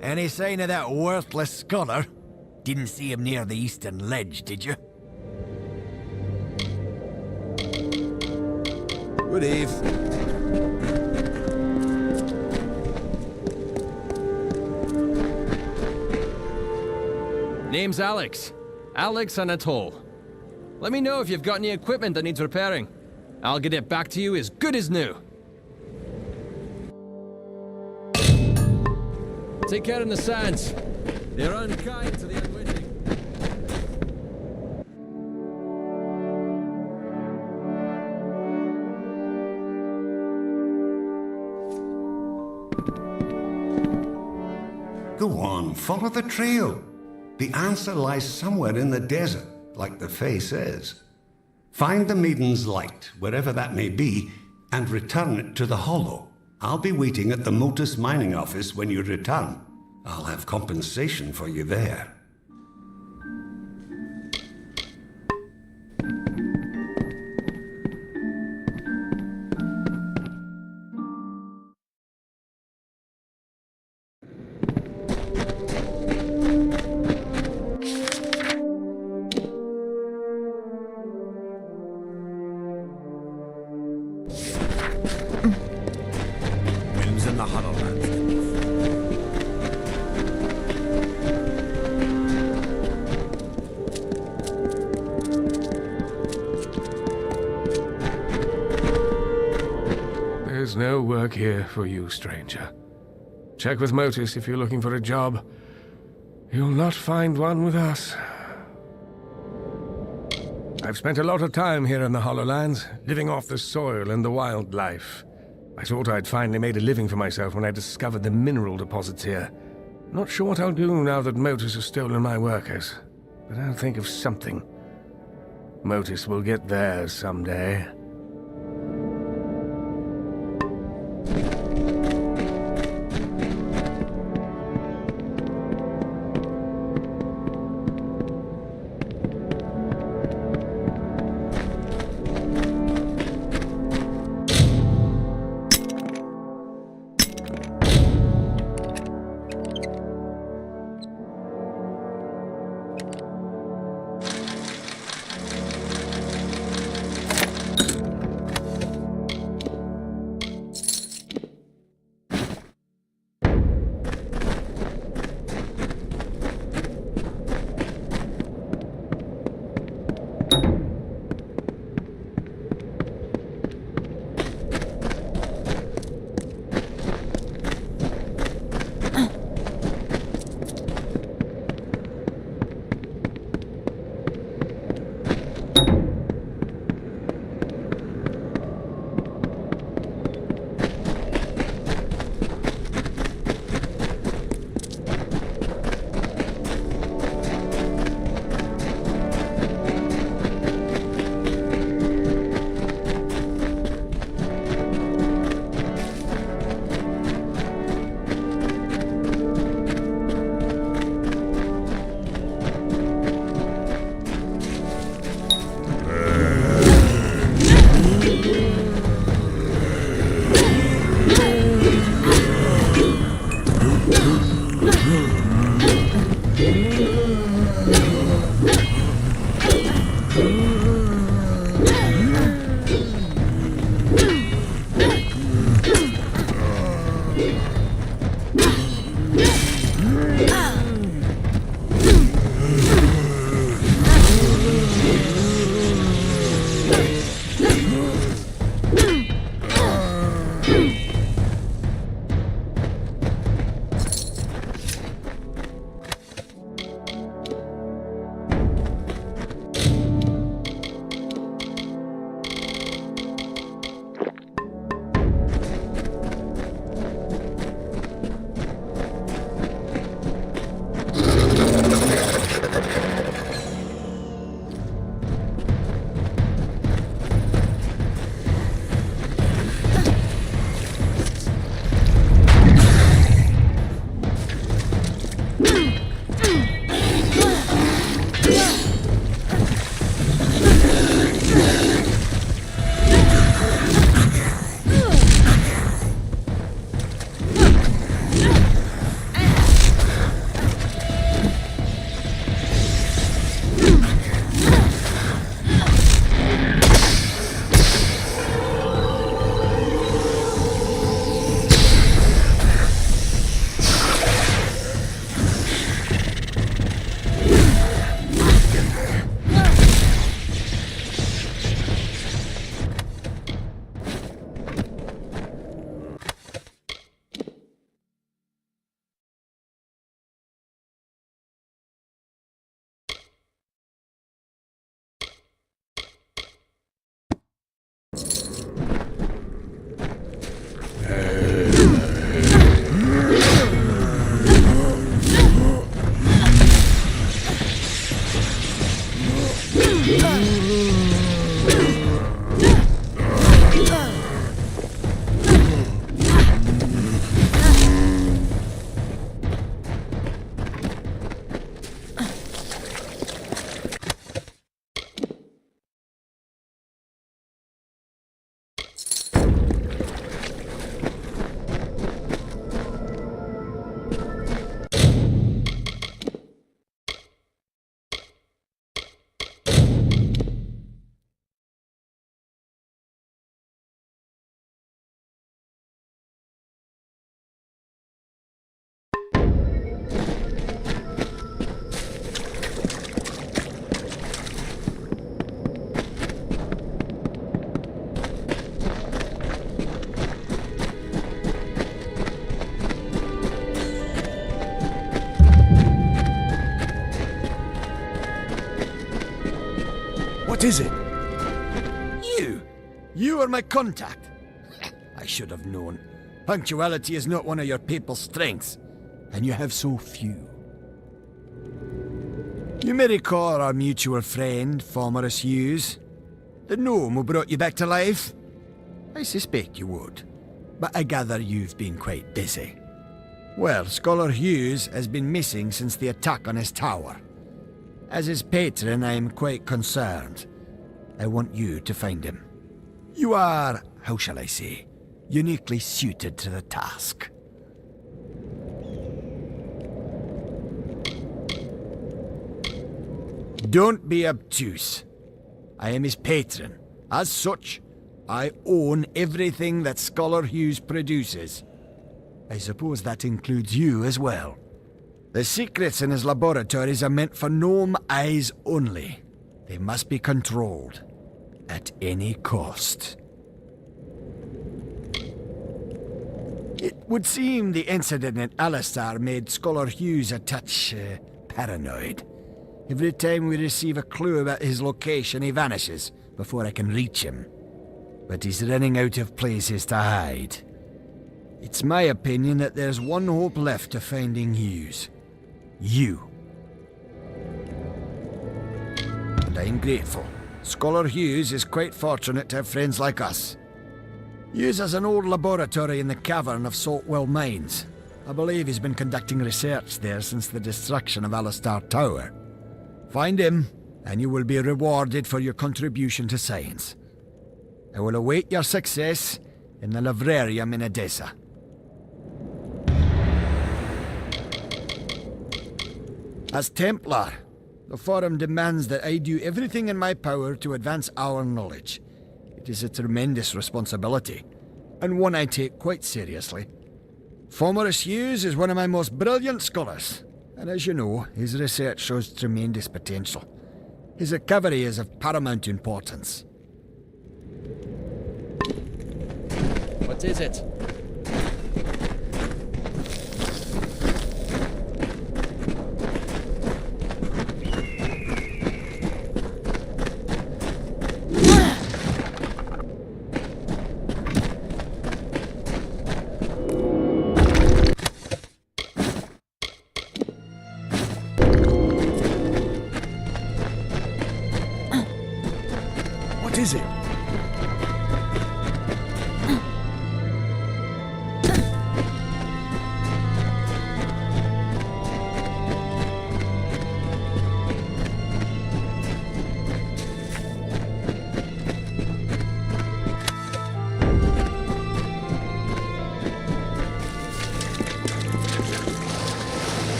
Any sign of that worthless scholar? Didn't see him near the eastern ledge, did you? Good eve. Name's Alex. Alex Anatole. Let me know if you've got any equipment that needs repairing. I'll get it back to you as good as new. Take care in the sands. They're unkind to the unwitting. Go on, follow the trail. The answer lies somewhere in the desert, like the Fae says. Find the Maiden's Light, wherever that may be, and return it to the Hollow. I'll be waiting at the Motus mining office when you return. I'll have compensation for you there. In the Hollow-lands. There's no work here for you, stranger. Check with Motus if you're looking for a job. You'll not find one with us. I've spent a lot of time here in the Hollow-lands, living off the soil and the wildlife. I thought I'd finally made a living for myself when I discovered the mineral deposits here. Not sure what I'll do now that Motus has stolen my workers, but I'll think of something. Motus will get theirs someday. is it? You are my contact. I should have known. Punctuality is not one of your people's strengths, and you have so few. You may recall our mutual friend, Formerus Hughes, the gnome who brought you back to life? I suspect you would, but I gather you've been quite busy. Well, Scholar Hughes has been missing since the attack on his tower. As his patron, I am quite concerned. I want you to find him. You are, how shall I say, uniquely suited to the task. Don't be obtuse. I am his patron. As such, I own everything that Scholar Hughes produces. I suppose that includes you as well. The secrets in his laboratories are meant for gnome eyes only. They must be controlled. At any cost. It would seem the incident at Alistar made Scholar Hughes a touch paranoid. Every time we receive a clue about his location, he vanishes before I can reach him. But he's running out of places to hide. It's my opinion that there's one hope left of finding Hughes. You. And I'm grateful. Scholar Hughes is quite fortunate to have friends like us. Hughes has an old laboratory in the cavern of Saltwell Mines. I believe he's been conducting research there since the destruction of Alistar Tower. Find him, and you will be rewarded for your contribution to science. I will await your success in the Librarium in Edessa. As Templar, the Forum demands that I do everything in my power to advance our knowledge. It is a tremendous responsibility, and one I take quite seriously. Formerus Hughes is one of my most brilliant scholars, and as you know, his research shows tremendous potential. His recovery is of paramount importance. What is it? What is it?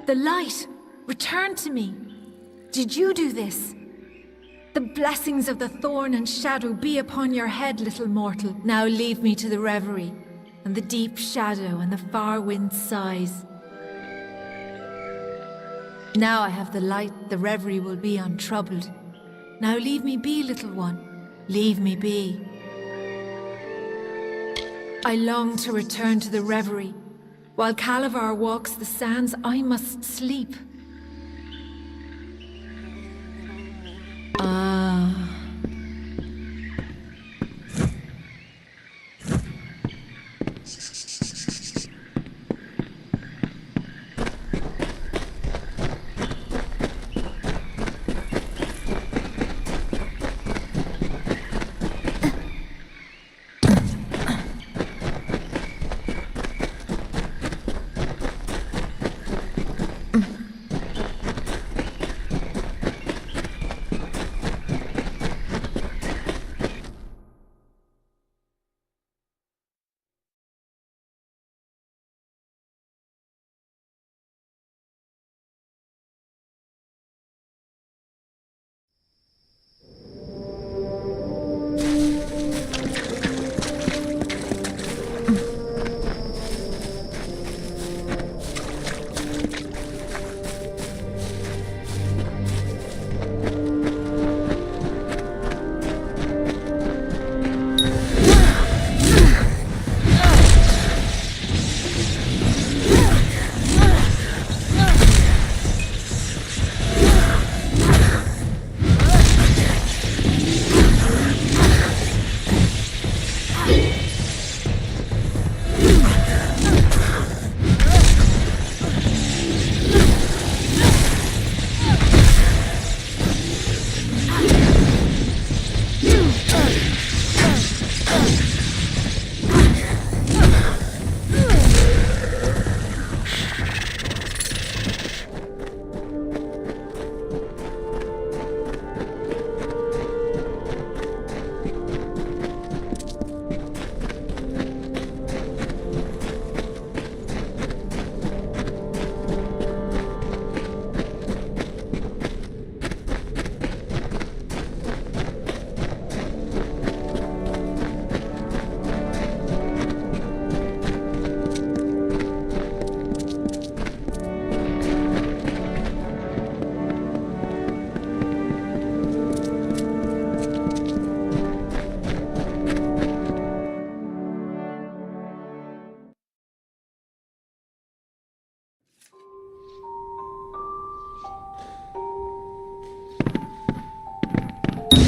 The light! Return to me! Did you do this? The blessings of the thorn and shadow be upon your head, little mortal. Now leave me to the reverie, and the deep shadow and the far wind sighs. Now I have the light, the reverie will be untroubled. Now leave me be, little one. Leave me be. I long to return to the reverie. While Calavar walks the sands, I must sleep. Ah.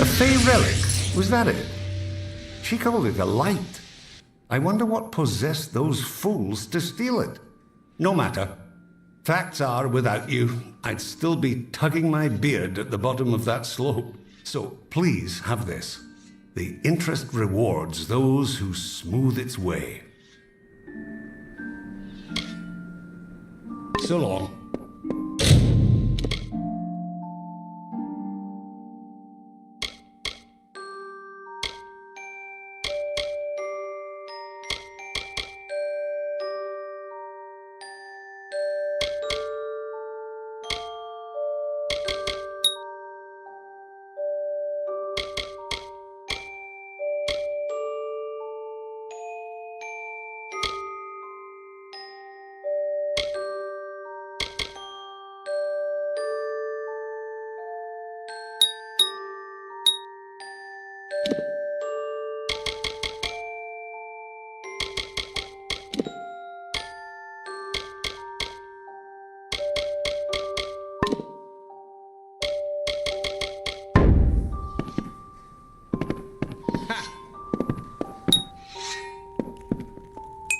A Fey relic? Was that it? She called it a light. I wonder what possessed those fools to steal it. No matter. Facts are, without you, I'd still be tugging my beard at the bottom of that slope. So please have this. The interest rewards those who smooth its way. So long.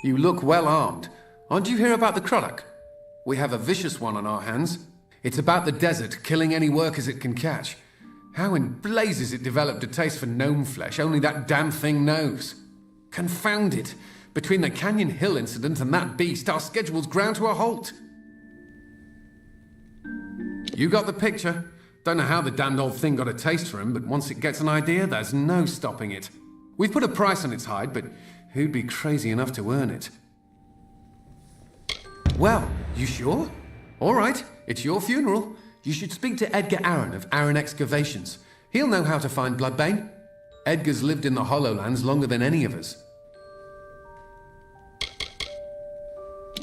You look well armed. Aren't you hear about the Croddock? We have a vicious one on our hands. It's about the desert, killing any workers it can catch. How in blazes it developed a taste for gnome flesh, only that damn thing knows. Confound it! Between the Canyon Hill incident and that beast, our schedule's ground to a halt. You got the picture. Don't know how the damned old thing got a taste for him, but once it gets an idea, there's no stopping it. We've put a price on its hide, but who'd be crazy enough to earn it? Well, you sure? All right, it's your funeral. You should speak to Edgar Aaron of Aaron Excavations. He'll know how to find Bloodbane. Edgar's lived in the Hollowlands longer than any of us.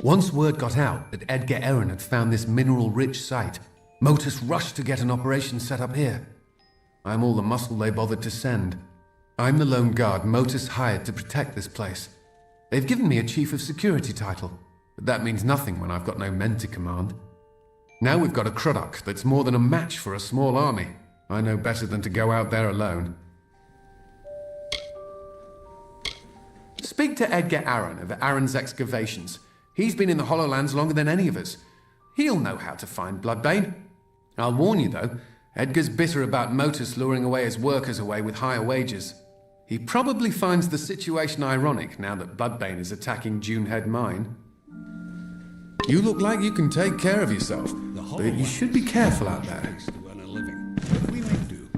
Once word got out that Edgar Aaron had found this mineral-rich site, Motus rushed to get an operation set up here. I'm all the muscle they bothered to send. I'm the lone guard Motus hired to protect this place. They've given me a Chief of Security title, but that means nothing when I've got no men to command. Now we've got a Croddock that's more than a match for a small army. I know better than to go out there alone. Speak to Edgar Aaron of Aaron's Excavations. He's been in the Hollowlands longer than any of us. He'll know how to find Bloodbane. I'll warn you, though, Edgar's bitter about Motus luring away his workers away with higher wages. He probably finds the situation ironic now that Bloodbane is attacking Dunehead Mine. You look like you can take care of yourself, but you should be careful out there. To earn a living. But we make do.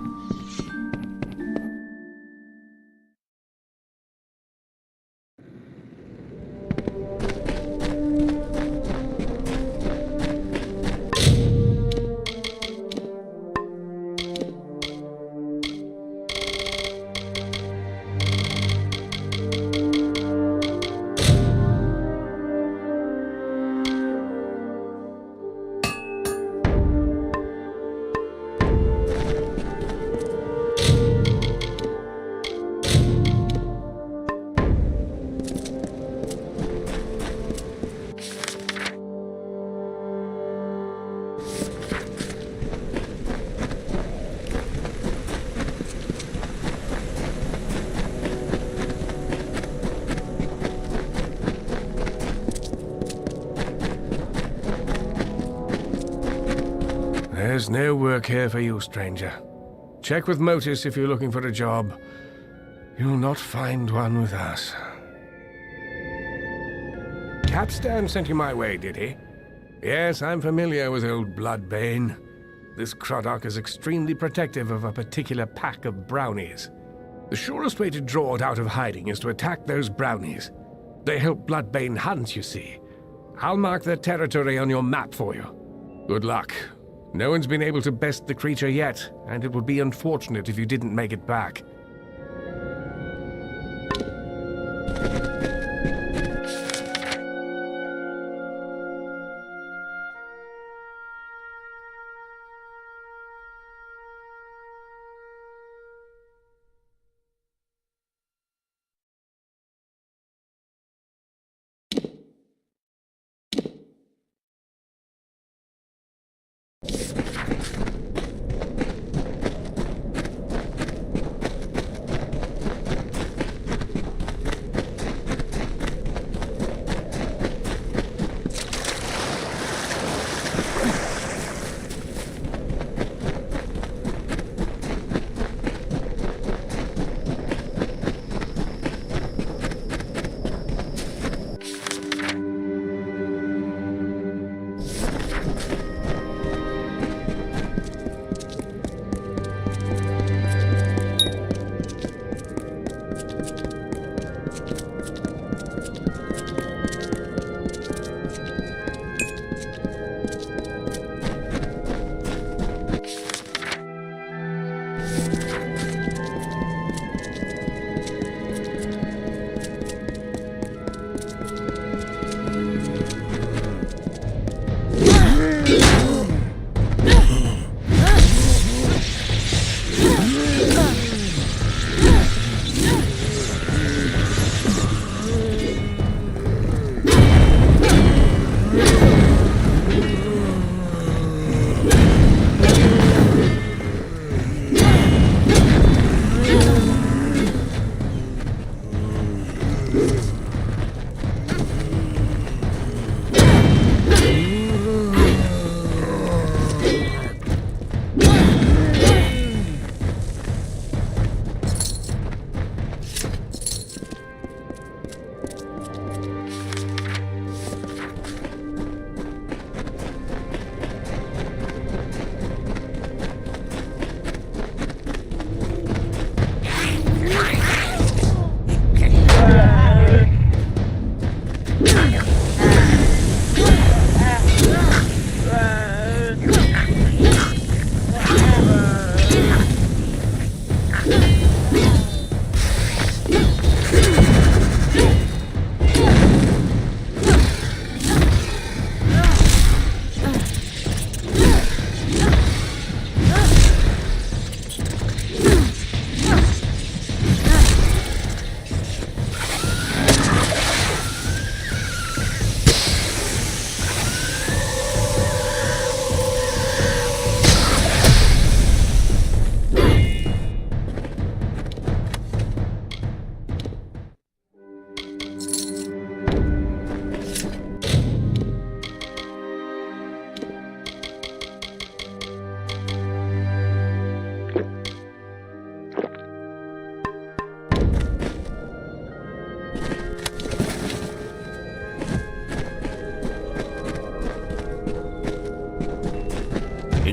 There's no work here for you, stranger. Check with Motus if you're looking for a job. You'll not find one with us. Capstan sent you my way, did he? Yes, I'm familiar with old Bloodbane. This Croddock is extremely protective of a particular pack of brownies. The surest way to draw it out of hiding is to attack those brownies. They help Bloodbane hunt, you see. I'll mark their territory on your map for you. Good luck. No one's been able to best the creature yet, and it would be unfortunate if you didn't make it back.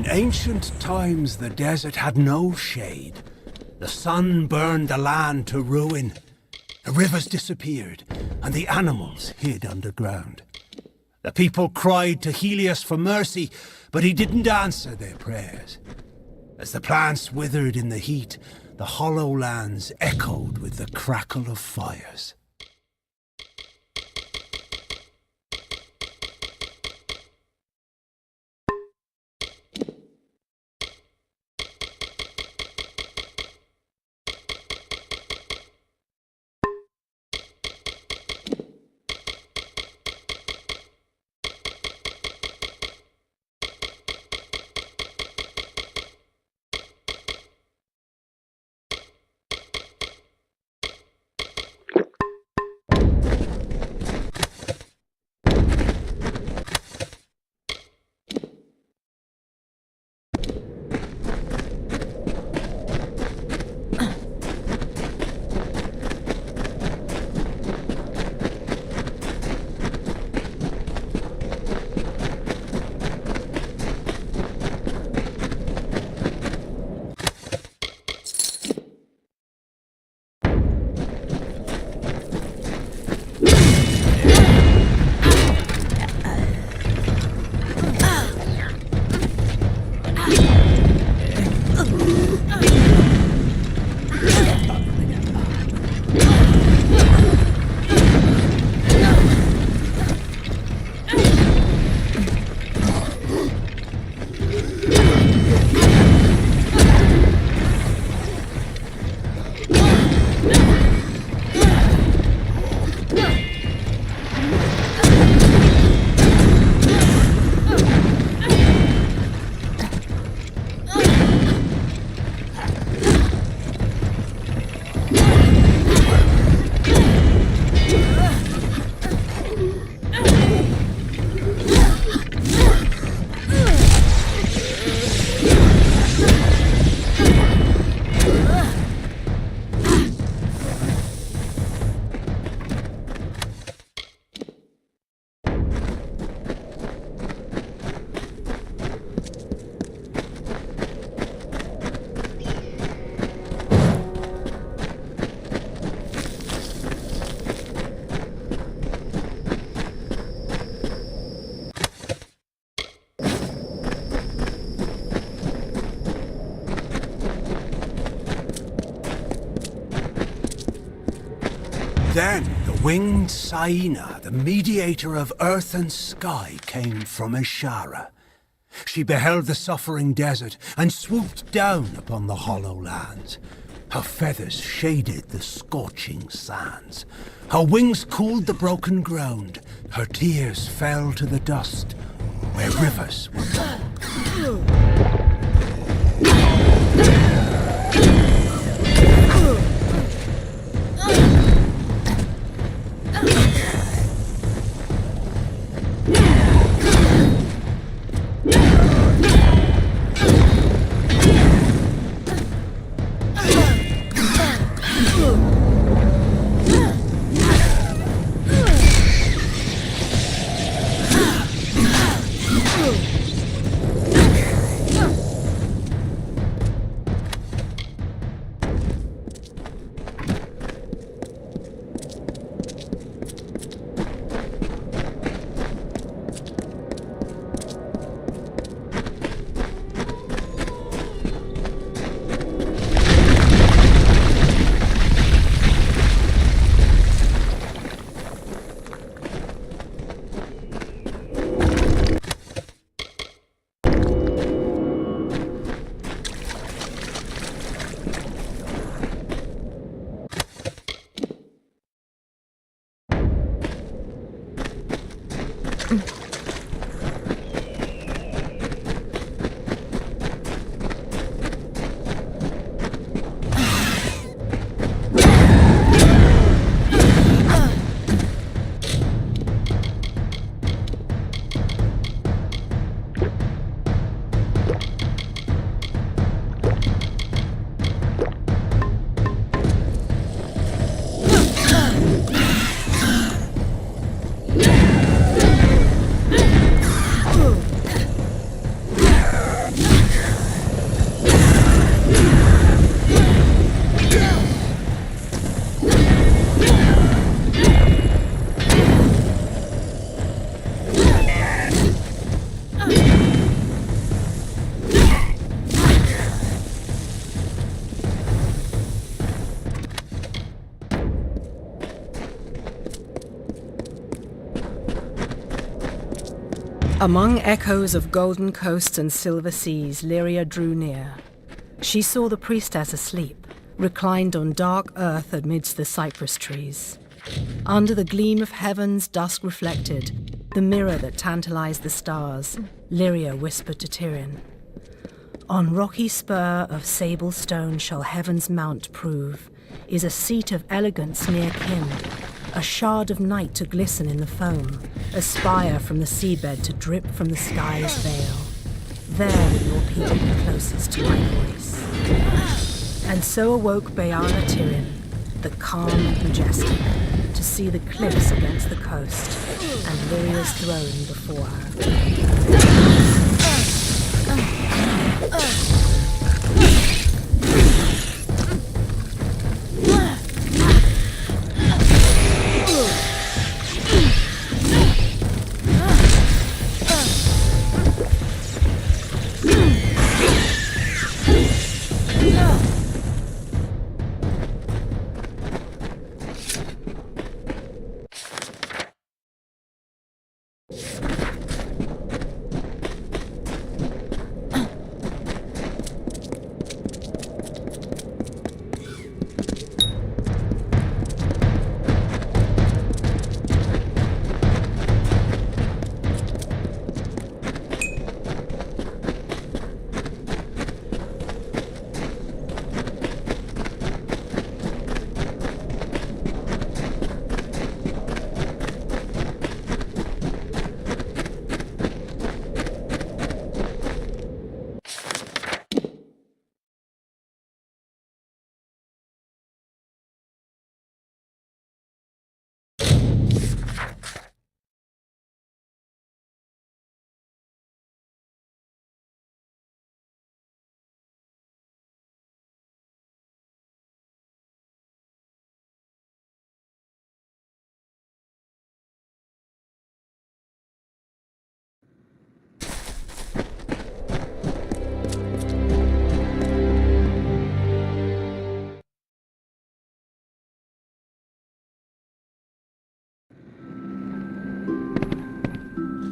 ancient times, the desert had no shade. The sun burned the land to ruin. The rivers disappeared, and the animals hid underground. The people cried to Helios for mercy, but he didn't answer their prayers. As the plants withered in the heat, the hollow lands echoed with the crackle of fires. Then the winged Saina, the mediator of earth and sky, came from Ishara. She beheld the suffering desert and swooped down upon the hollow lands. Her feathers shaded the scorching sands. Her wings cooled the broken ground. Her tears fell to the dust where rivers were born. Among echoes of golden coasts and silver seas, Lyria drew near. She saw the priestess asleep, reclined on dark earth amidst the cypress trees. Under the gleam of heaven's dusk reflected, the mirror that tantalized the stars, Lyria whispered to Tyrion, "On rocky spur of sable stone shall heaven's mount prove, is a seat of elegance near kin, a shard of night to glisten in the foam, a spire from the seabed to drip from the sky's veil. There will your people be closest to my voice." And so awoke Bayana Tyrion, the calm and majestic, to see the cliffs against the coast, and Lyria's throne before her.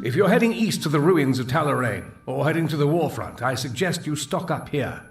If you're heading east to the ruins of Talarain, or heading to the warfront, I suggest you stock up here.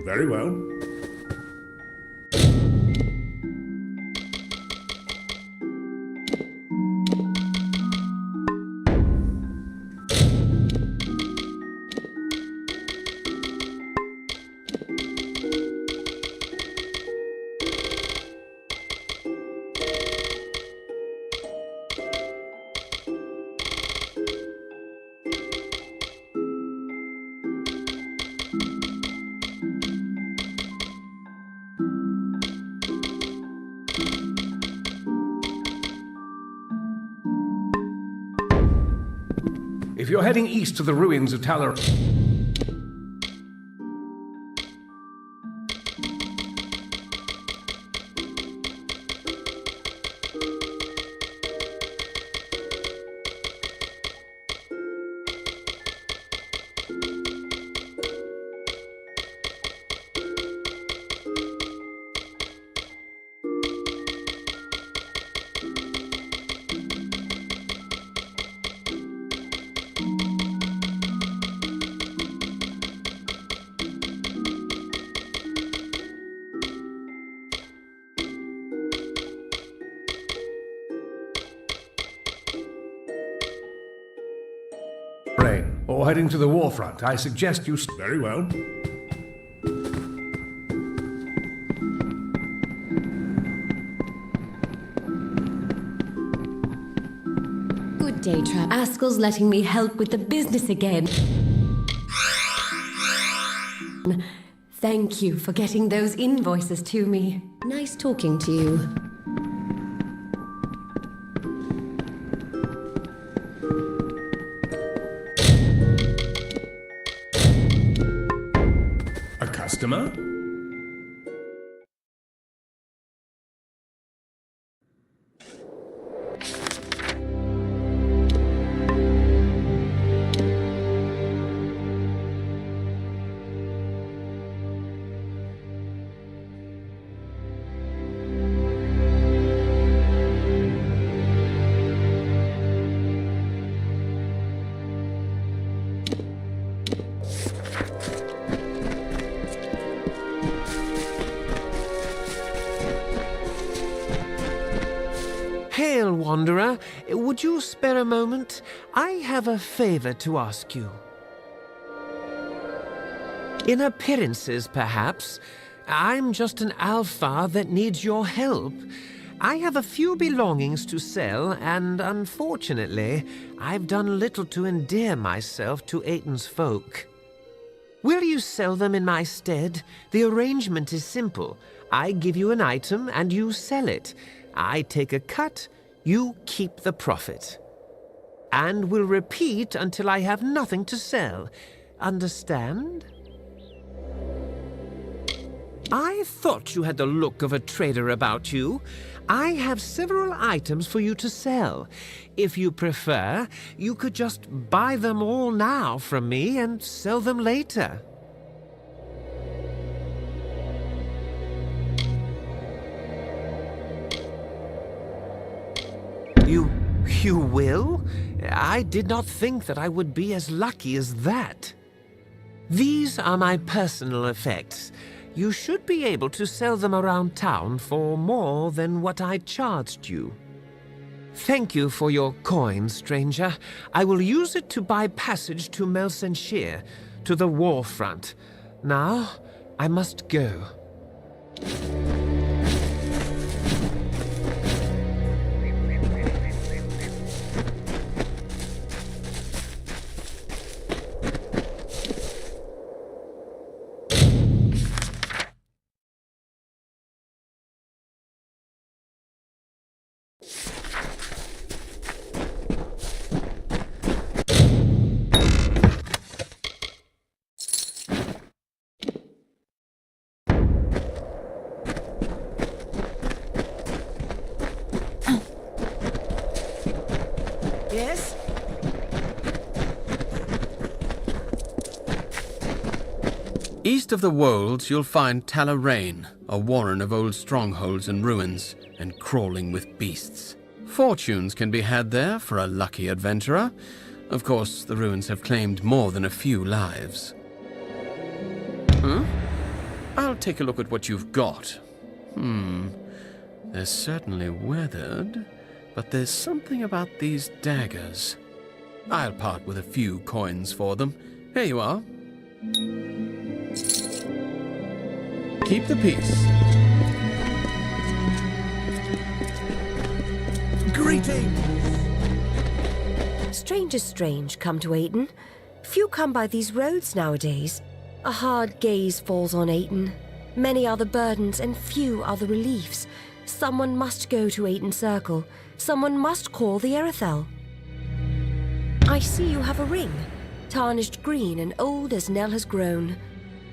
Very well. If you're heading east to the ruins of Talarain... Rain, or heading to the warfront, I suggest you... Very well. Good day, Trap. Askell's letting me help with the business again. Thank you for getting those invoices to me. Nice talking to you. A customer? Hail, Wanderer. Would you spare a moment? I have a favor to ask you. In appearances, perhaps. I'm just an alpha that needs your help. I have a few belongings to sell, and unfortunately, I've done little to endear myself to Aiton's folk. Will you sell them in my stead? The arrangement is simple. I give you an item, and you sell it. I take a cut, you keep the profit. And will repeat until I have nothing to sell. Understand? I thought you had the look of a trader about you. I have several items for you to sell. If you prefer, you could just buy them all now from me and sell them later. You will? I did not think that I would be as lucky as that. These are my personal effects. You should be able to sell them around town for more than what I charged you. Thank you for your coin, stranger. I will use it to buy passage to Melsenshire, to the war front. Now, I must go. Yes? East of the Wolds, you'll find Talarain, a warren of old strongholds and ruins, and crawling with beasts. Fortunes can be had there for a lucky adventurer. Of course, the ruins have claimed more than a few lives. I'll take a look at what you've got. They're certainly weathered, but there's something about these daggers. I'll part with a few coins for them. Here you are. Keep the peace. Greetings! Strange come to Aiton. Few come by these roads nowadays. A hard gaze falls on Aiton. Many are the burdens and few are the reliefs. Someone must go to Aiton Circle. Someone must call the Erethel. I see you have a ring. Tarnished green and old as Nell has grown.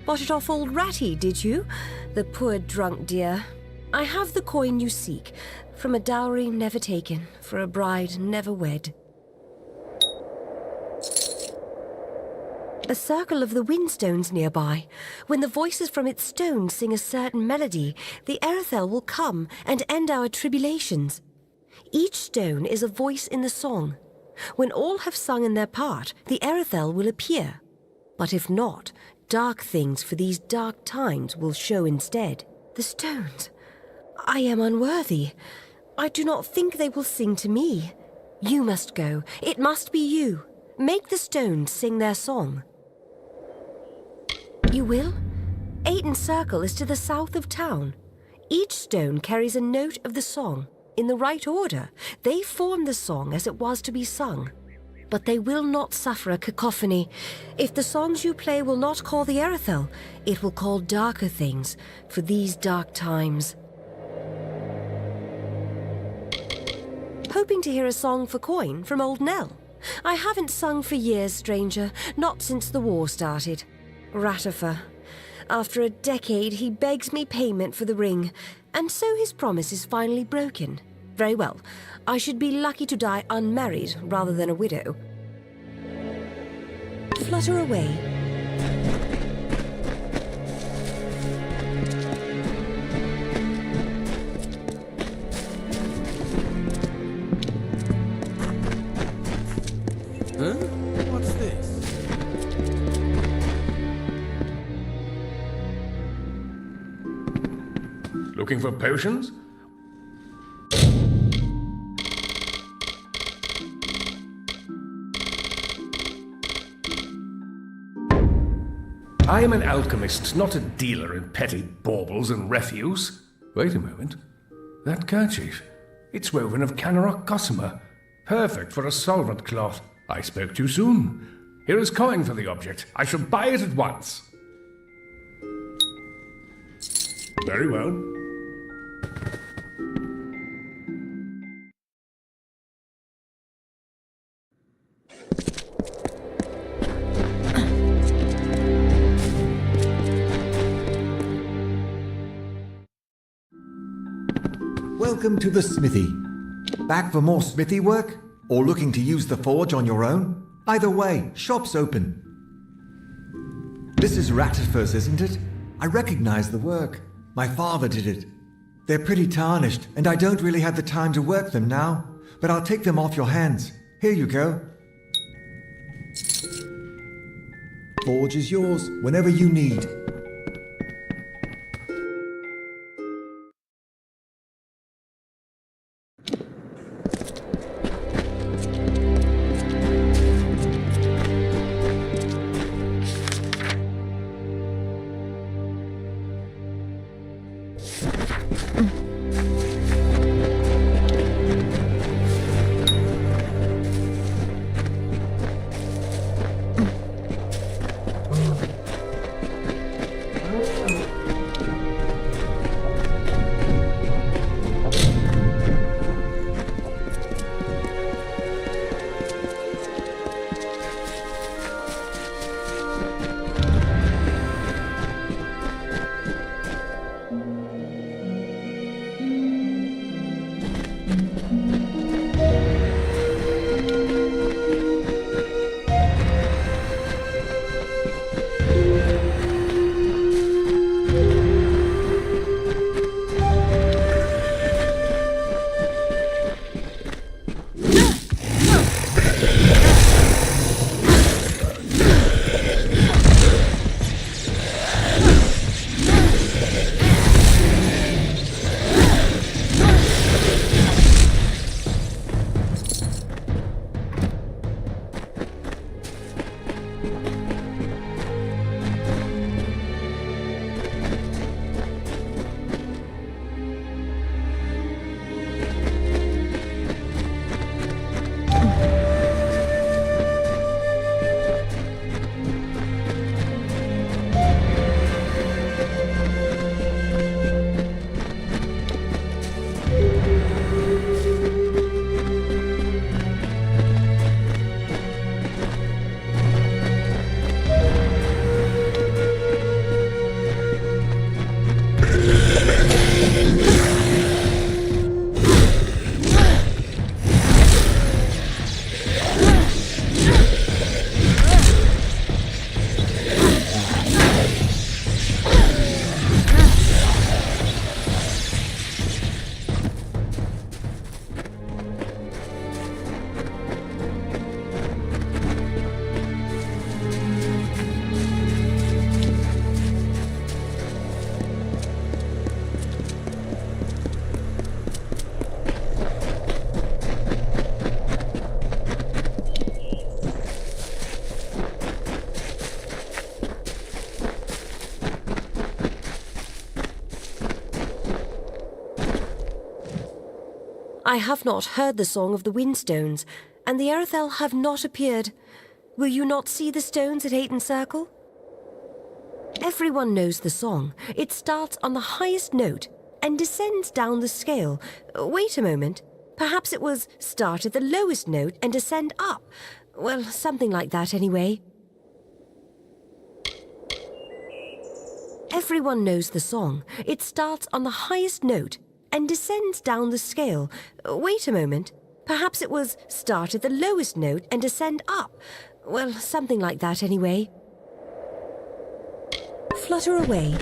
Bought it off old Ratty, did you? The poor drunk dear. I have the coin you seek. From a dowry never taken, for a bride never wed. A circle of the windstones nearby. When the voices from its stones sing a certain melody, the Erethel will come and end our tribulations. Each stone is a voice in the song. When all have sung in their part, the Erethel will appear. But if not, dark things for these dark times will show instead. The stones. I am unworthy. I do not think they will sing to me. You must go. It must be you. Make the stones sing their song. You will? Ayton Circle is to the south of town. Each stone carries a note of the song. In the right order, they form the song as it was to be sung. But they will not suffer a cacophony. If the songs you play will not call the Erythel, it will call darker things for these dark times. Hoping to hear a song for coin from Old Nell. I haven't sung for years, stranger, not since the war started. Ratifer. After a decade, he begs me payment for the ring, and so his promise is finally broken. Very well. I should be lucky to die unmarried rather than a widow. Flutter away. Huh? What's this? Looking for potions? I am an alchemist, not a dealer in petty baubles and refuse. Wait a moment. That kerchief. It's woven of Canarok gossamer. Perfect for a solvent cloth. I spoke too soon. Here is coin for the object. I shall buy it at once. Very well. Welcome to the smithy. Back for more smithy work? Or looking to use the forge on your own? Either way, shop's open. This is Ratifer's, isn't it? I recognize the work. My father did it. They're pretty tarnished, and I don't really have the time to work them now, but I'll take them off your hands. Here you go. Forge is yours whenever you need. I have not heard the song of the Windstones, and the Erythel have not appeared. Will you not see the stones at Hayton Circle? Everyone knows the song. It starts on the highest note and descends down the scale. Wait a moment. Perhaps it was start at the lowest note and descend up. Well, something like that anyway. Everyone knows the song. It starts on the highest note and descends down the scale. Wait a moment. Perhaps it was start at the lowest note and descend up. Well, something like that anyway. Flutter away.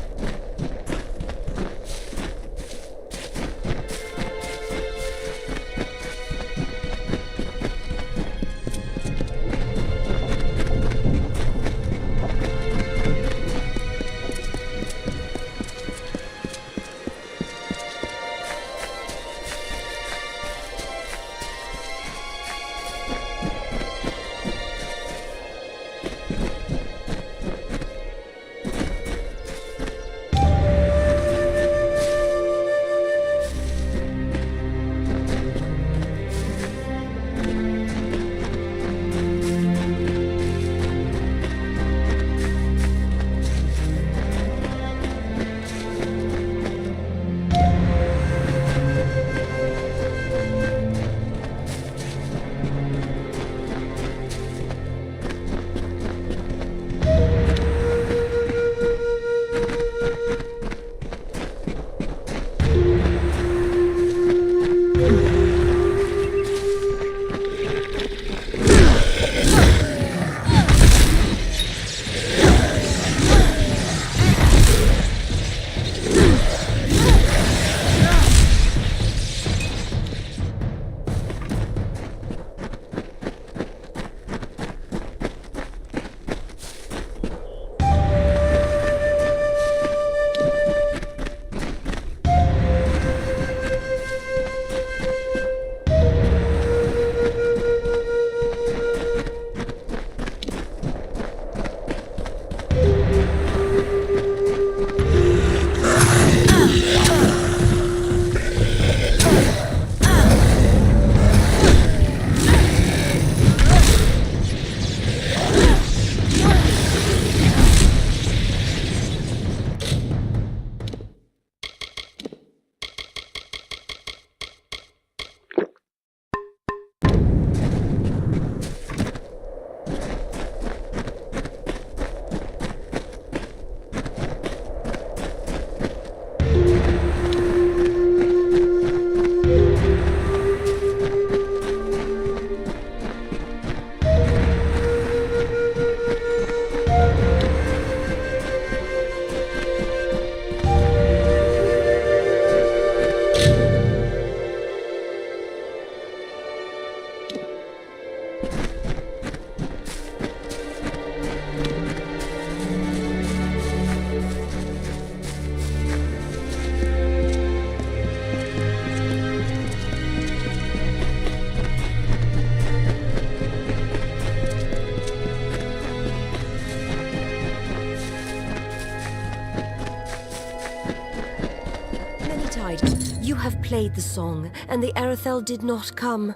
You have played the song, and the Erythel did not come.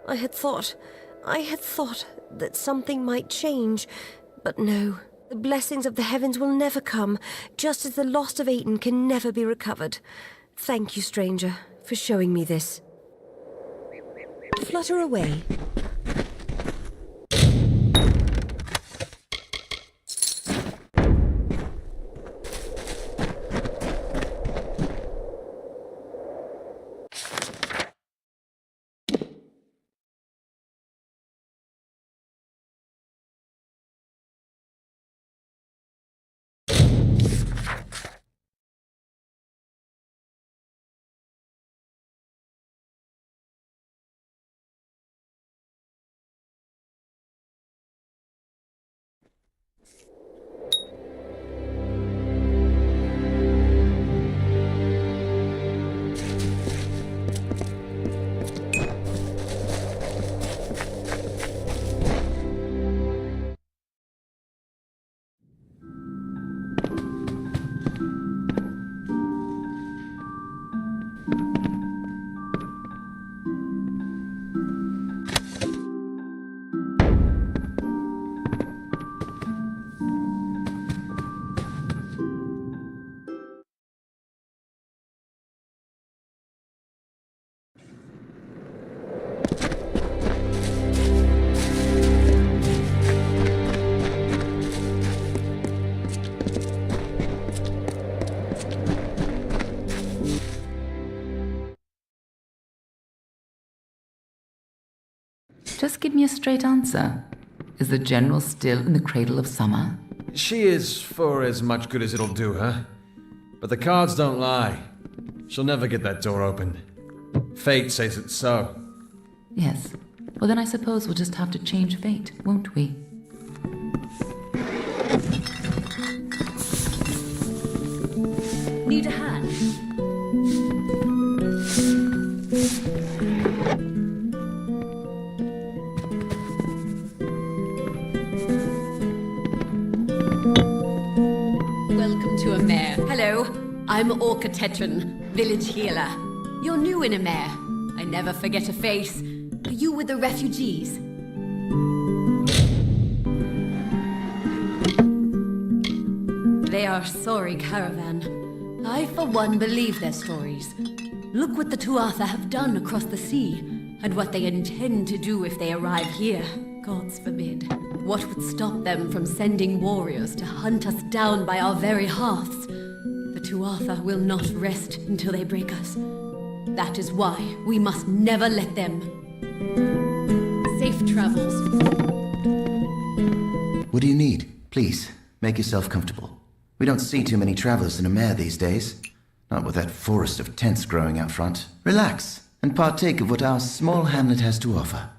I had thought that something might change, but no. The blessings of the heavens will never come, just as the lost of Ayton can never be recovered. Thank you, stranger, for showing me this. Flutter away. Just give me a straight answer. Is the General still in the cradle of summer? She is for as much good as it'll do her. But the cards don't lie. She'll never get that door open. Fate says it's so. Yes. Well, then I suppose we'll just have to change fate, won't we? Need a hand? Welcome to Amer. Hello, I'm Orca Tetran, village healer. You're new in Amer. I never forget a face. Are you with the refugees? They are sorry caravan. I, for one, believe their stories. Look what the Tuatha have done across the sea, and what they intend to do if they arrive here. Gods forbid. What would stop them from sending warriors to hunt us down by our very hearths? The Tuatha will not rest until they break us. That is why we must never let them. Safe travels. What do you need? Please, make yourself comfortable. We don't see too many travelers in a mare these days. Not with that forest of tents growing out front. Relax, and partake of what our small hamlet has to offer.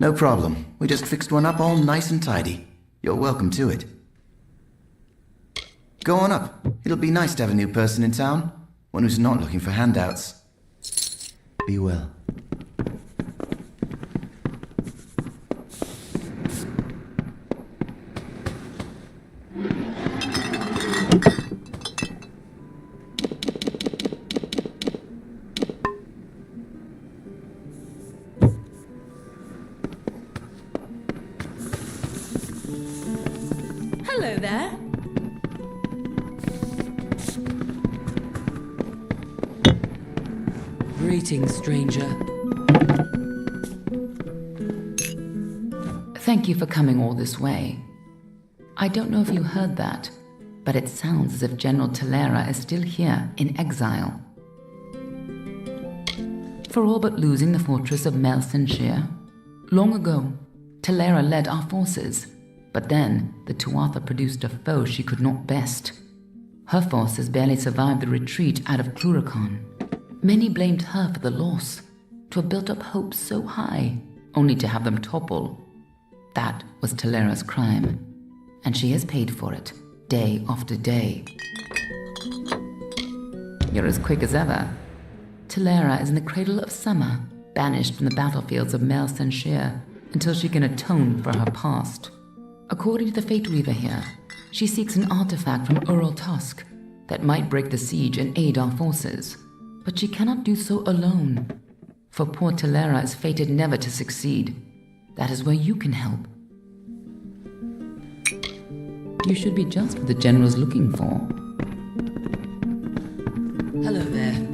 No problem. We just fixed one up all nice and tidy. You're welcome to it. Go on up. It'll be nice to have a new person in town. One who's not looking for handouts. Be well. Hello there. Greetings, stranger. Thank you for coming all this way. I don't know if you heard that, but it sounds as if General Talera is still here in exile. For all but losing the fortress of Melsenshire. Long ago, Talera led our forces, but then the Tuatha produced a foe she could not best. Her forces barely survived the retreat out of Cluracan. Many blamed her for the loss, to have built up hopes so high, only to have them topple. That was Talera's crime, and she has paid for it, day after day. You're as quick as ever. Talera is in the cradle of summer, banished from the battlefields of Melsenshire until she can atone for her past. According to the Fate Weaver here, she seeks an artifact from Ural Tusk that might break the siege and aid our forces. But she cannot do so alone, for poor Talera is fated never to succeed. That is where you can help. You should be just what the General's looking for. Hello there.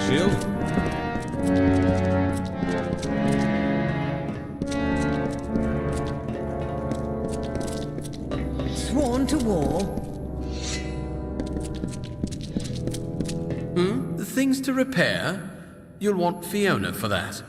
shield. Sworn to war. Things to repair? You'll want Fiona for that.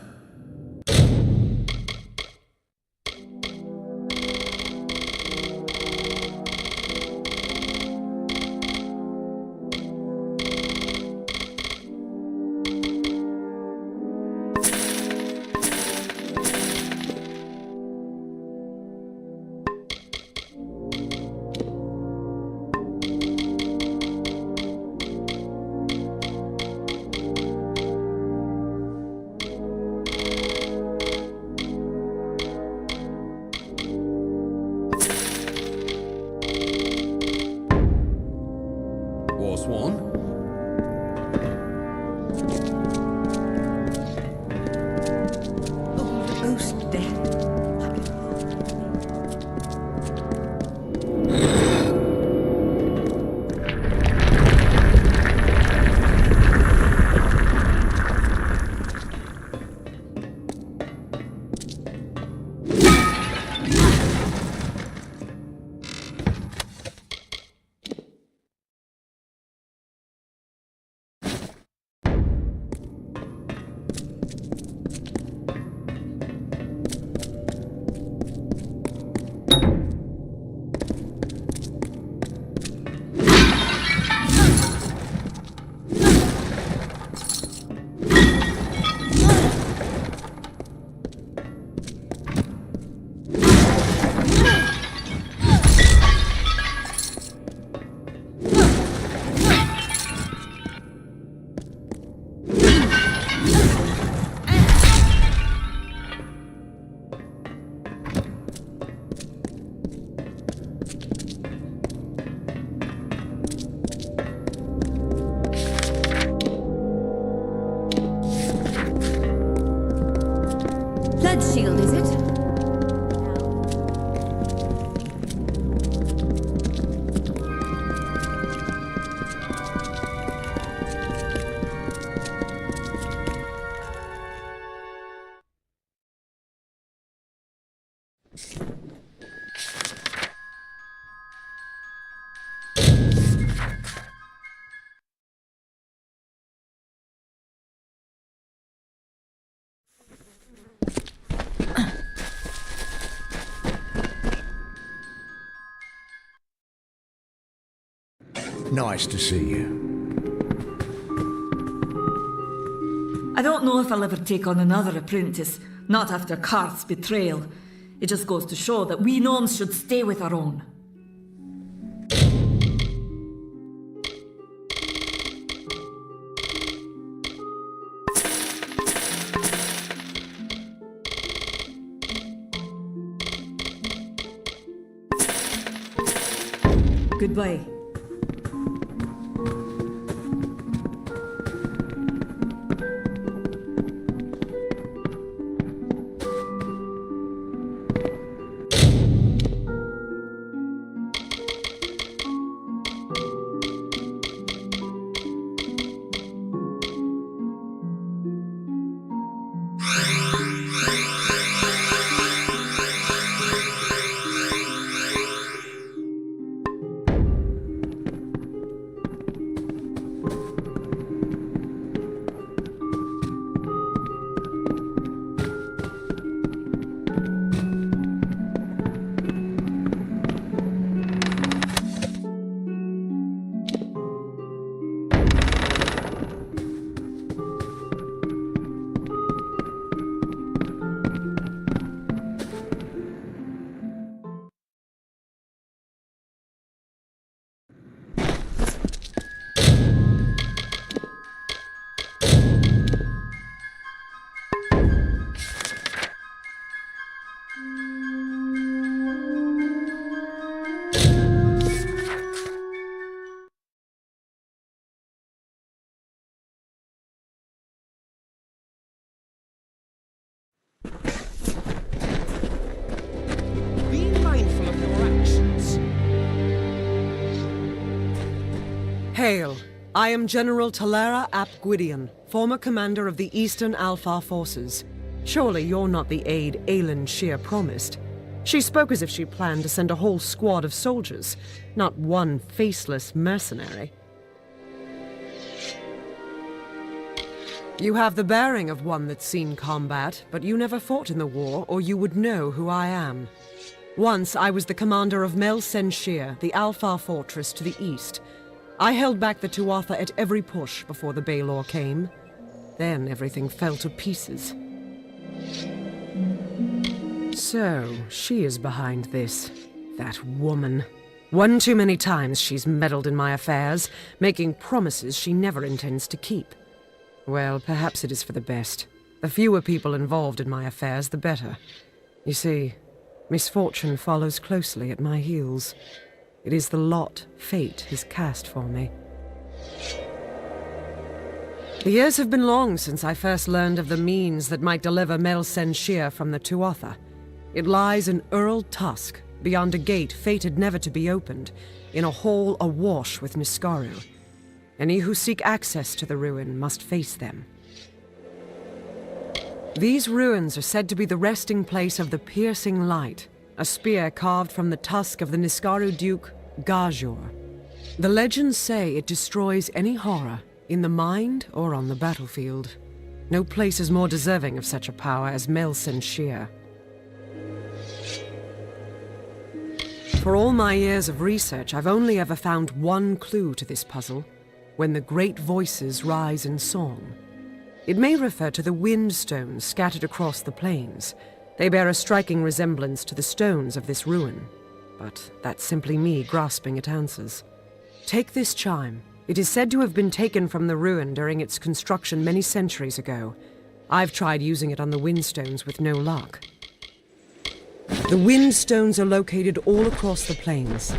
Swan. Oh, the ghost death. Blood shield, is it? Nice to see you. I don't know if I'll ever take on another apprentice, not after Karth's betrayal. It just goes to show that we gnomes should stay with our own. Goodbye. Be mindful of your actions. Hail! I am General Talara ap Gwydion, former commander of the Eastern Alpha forces. Surely you're not the aide Aelin Shear promised. She spoke as if she planned to send a whole squad of soldiers, not one faceless mercenary. You have the bearing of one that's seen combat, but you never fought in the war, or you would know who I am. Once I was the commander of Mel Senshir, the Alpha fortress to the east. I held back the Tuatha at every push before the Baelor came. Then everything fell to pieces. So, she is behind this. That woman. One too many times she's meddled in my affairs, making promises she never intends to keep. Well, perhaps it is for the best. The fewer people involved in my affairs, the better. You see, misfortune follows closely at my heels. It is the lot fate has cast for me. The years have been long since I first learned of the means that might deliver Mel Senshir from the Tuatha. It lies in Earl Tusk, beyond a gate fated never to be opened, in a hall awash with Niskaru. Any who seek access to the ruin must face them. These ruins are said to be the resting place of the Piercing Light, a spear carved from the tusk of the Niskaru Duke, Gajor. The legends say it destroys any horror, in the mind or on the battlefield. No place is more deserving of such a power as Mel Senshir. For all my years of research, I've only ever found one clue to this puzzle: when the great voices rise in song. It may refer to the wind stones scattered across the plains. They bear a striking resemblance to the stones of this ruin. But that's simply me grasping at answers. Take this chime. It is said to have been taken from the ruin during its construction many centuries ago. I've tried using it on the windstones with no luck. The windstones are located all across the plains.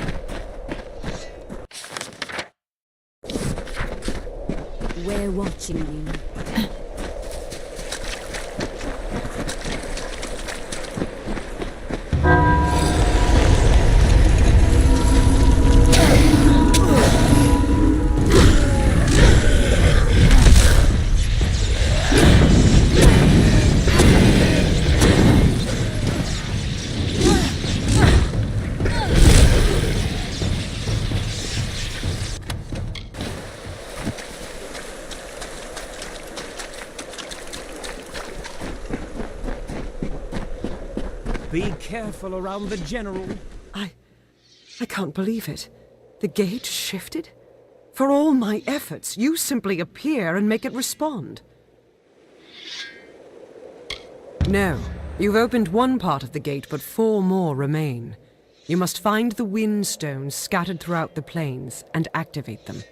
We're watching you. Be careful around the General. I can't believe it. The gate shifted? For all my efforts, you simply appear and make it respond. No, you've opened one part of the gate, but 4 more remain. You must find the wind stones scattered throughout the plains and activate them.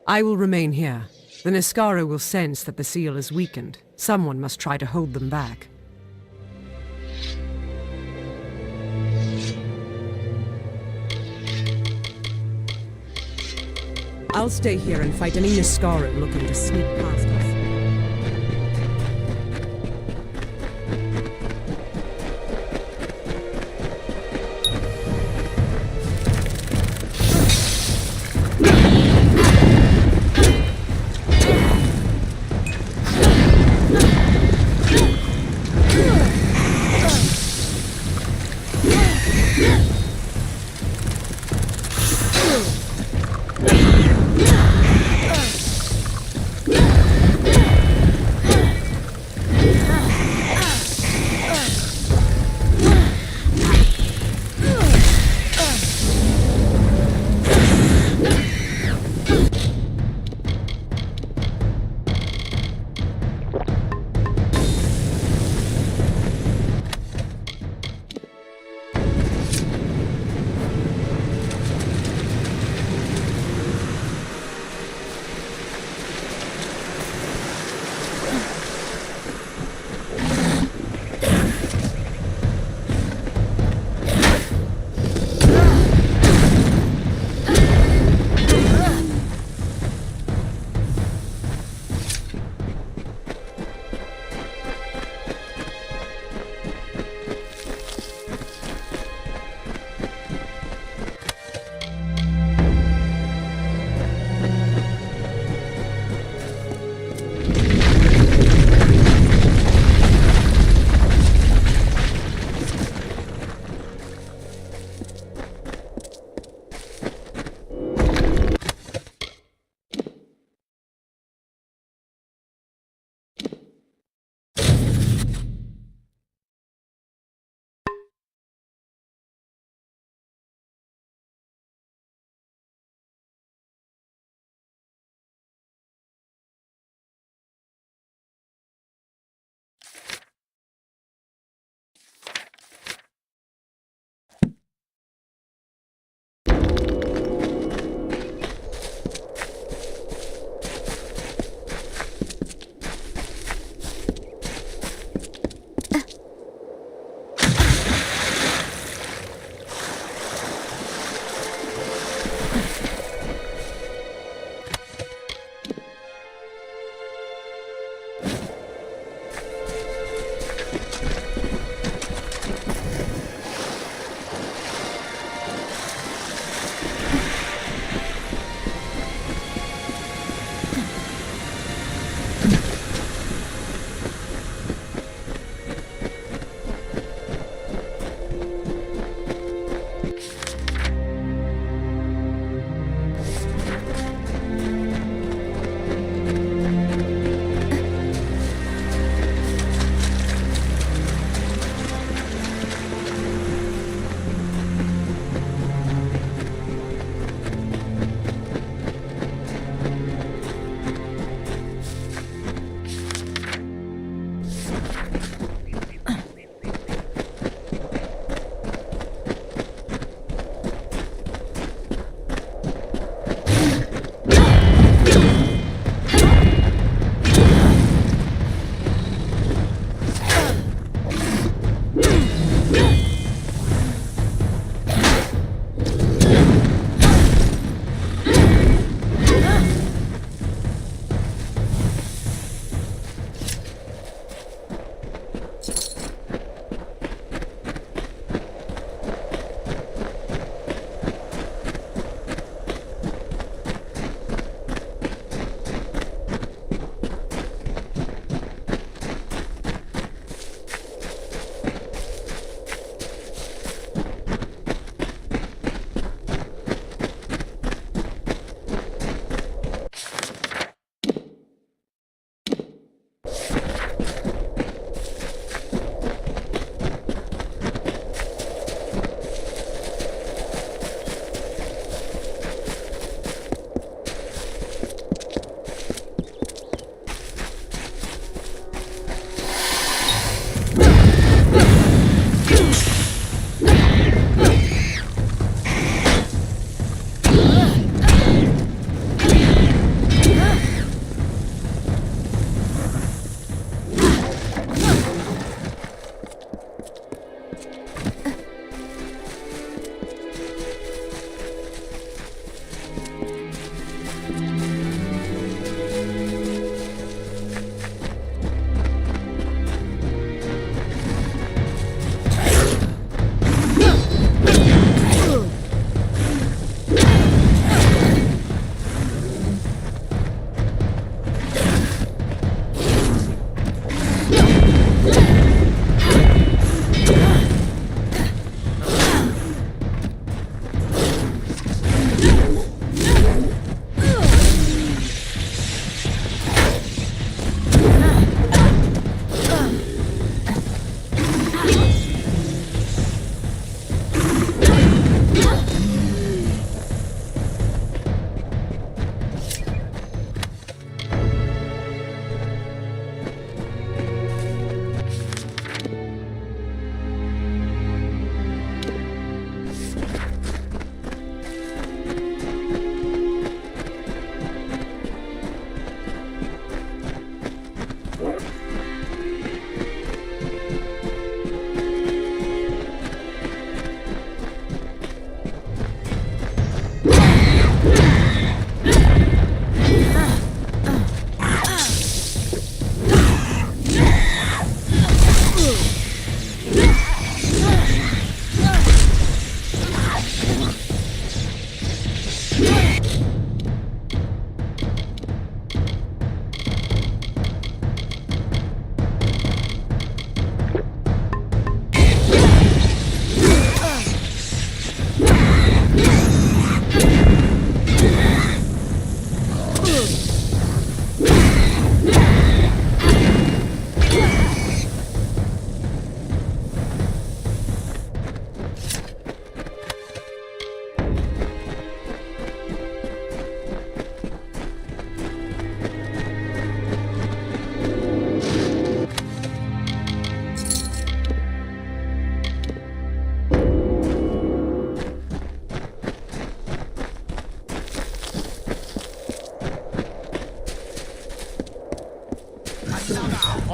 I will remain here. The Niskaru will sense that the seal is weakened. Someone must try to hold them back. I'll stay here and fight any Niskaru looking to sneak past us.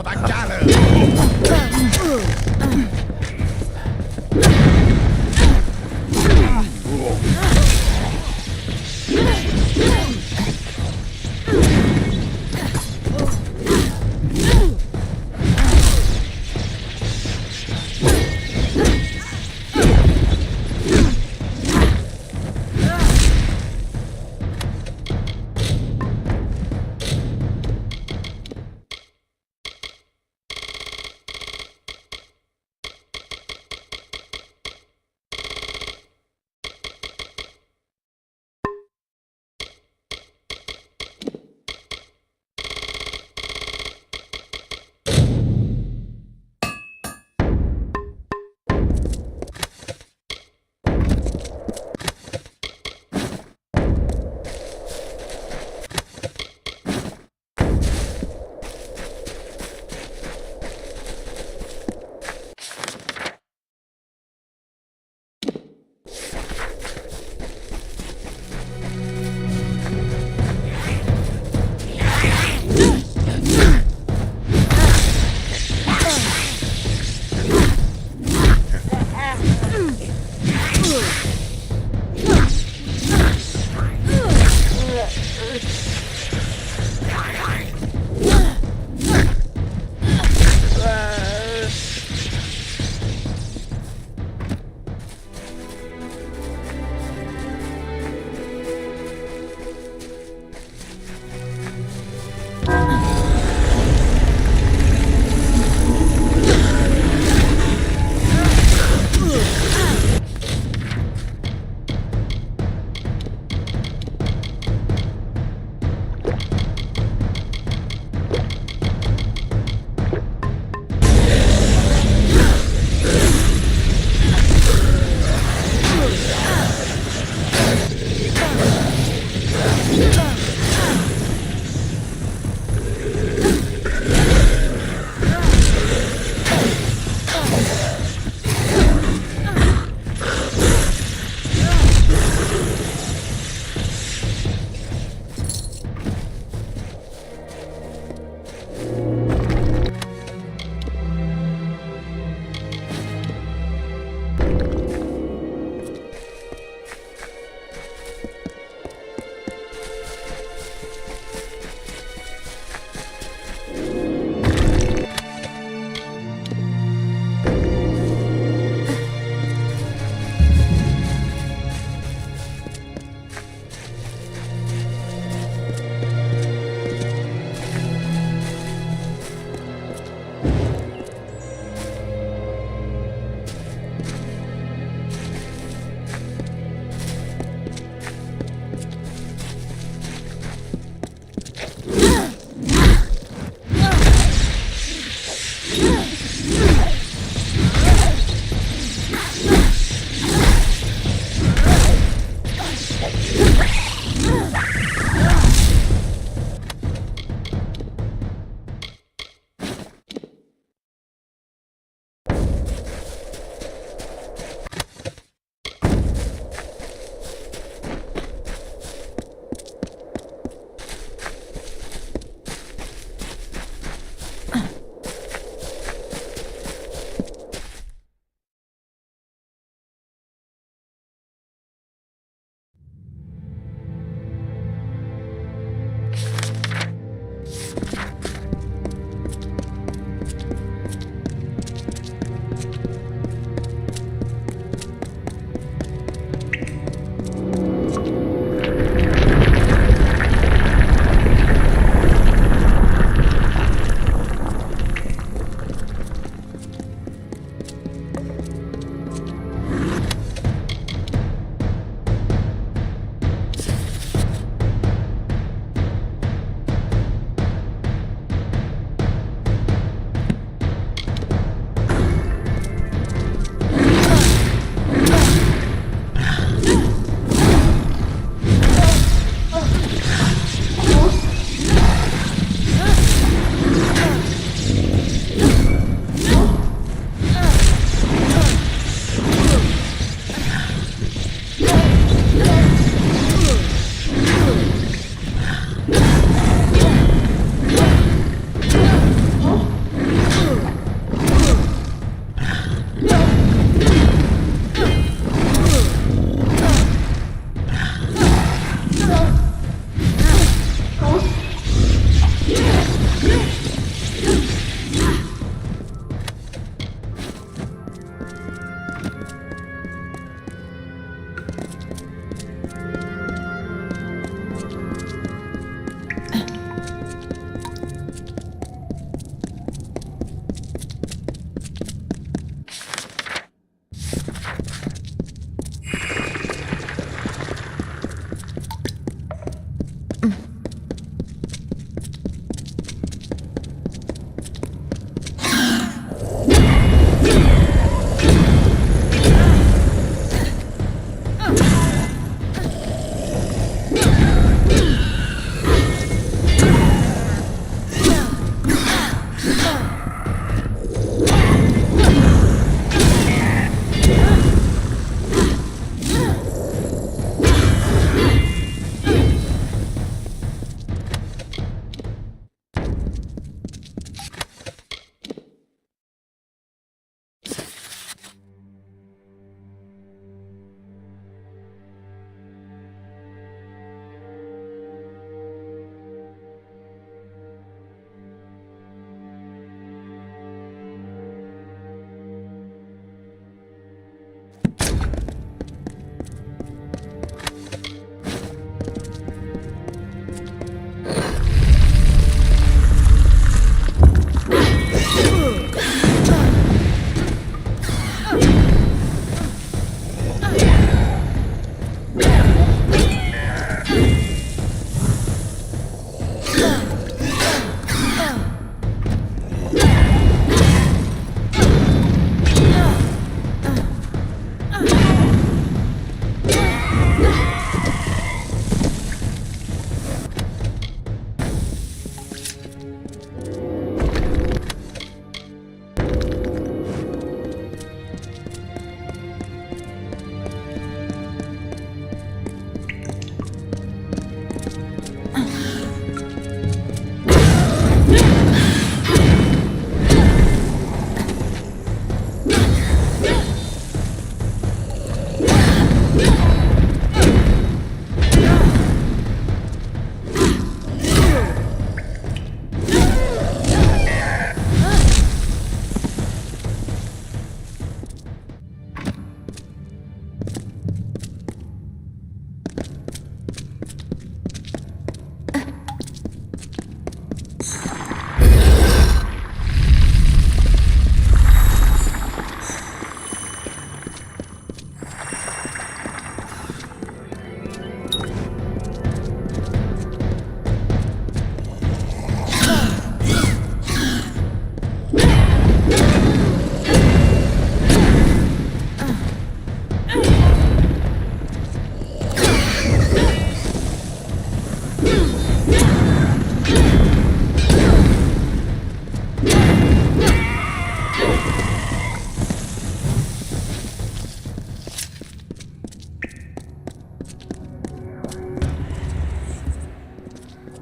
for the gallows!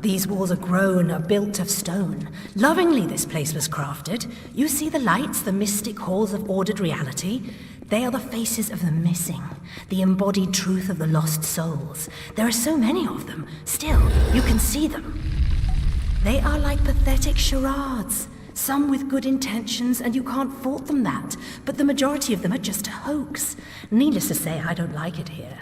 These walls are grown, are built of stone. Lovingly this place was crafted. You see the lights, the mystic halls of ordered reality? They are the faces of the missing, the embodied truth of the lost souls. There are so many of them. Still, you can see them. They are like pathetic charades. Some with good intentions, and you can't fault them that. But the majority of them are just a hoax. Needless to say, I don't like it here.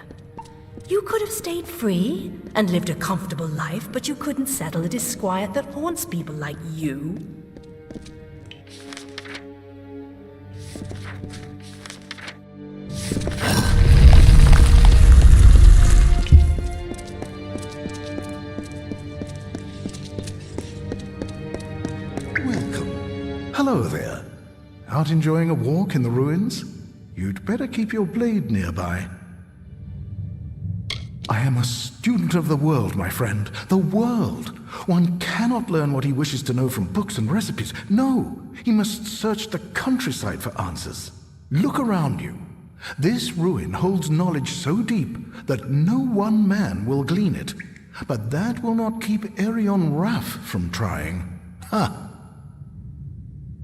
You could have stayed free and lived a comfortable life, but you couldn't settle a disquiet that haunts people like you. Welcome. Hello there. Out enjoying a walk in the ruins? You'd better keep your blade nearby. I am a student of the world, my friend. The world. One cannot learn what he wishes to know from books and recipes. No, he must search the countryside for answers. Look around you. This ruin holds knowledge so deep that no one man will glean it. But that will not keep Erion Raff from trying. Ha!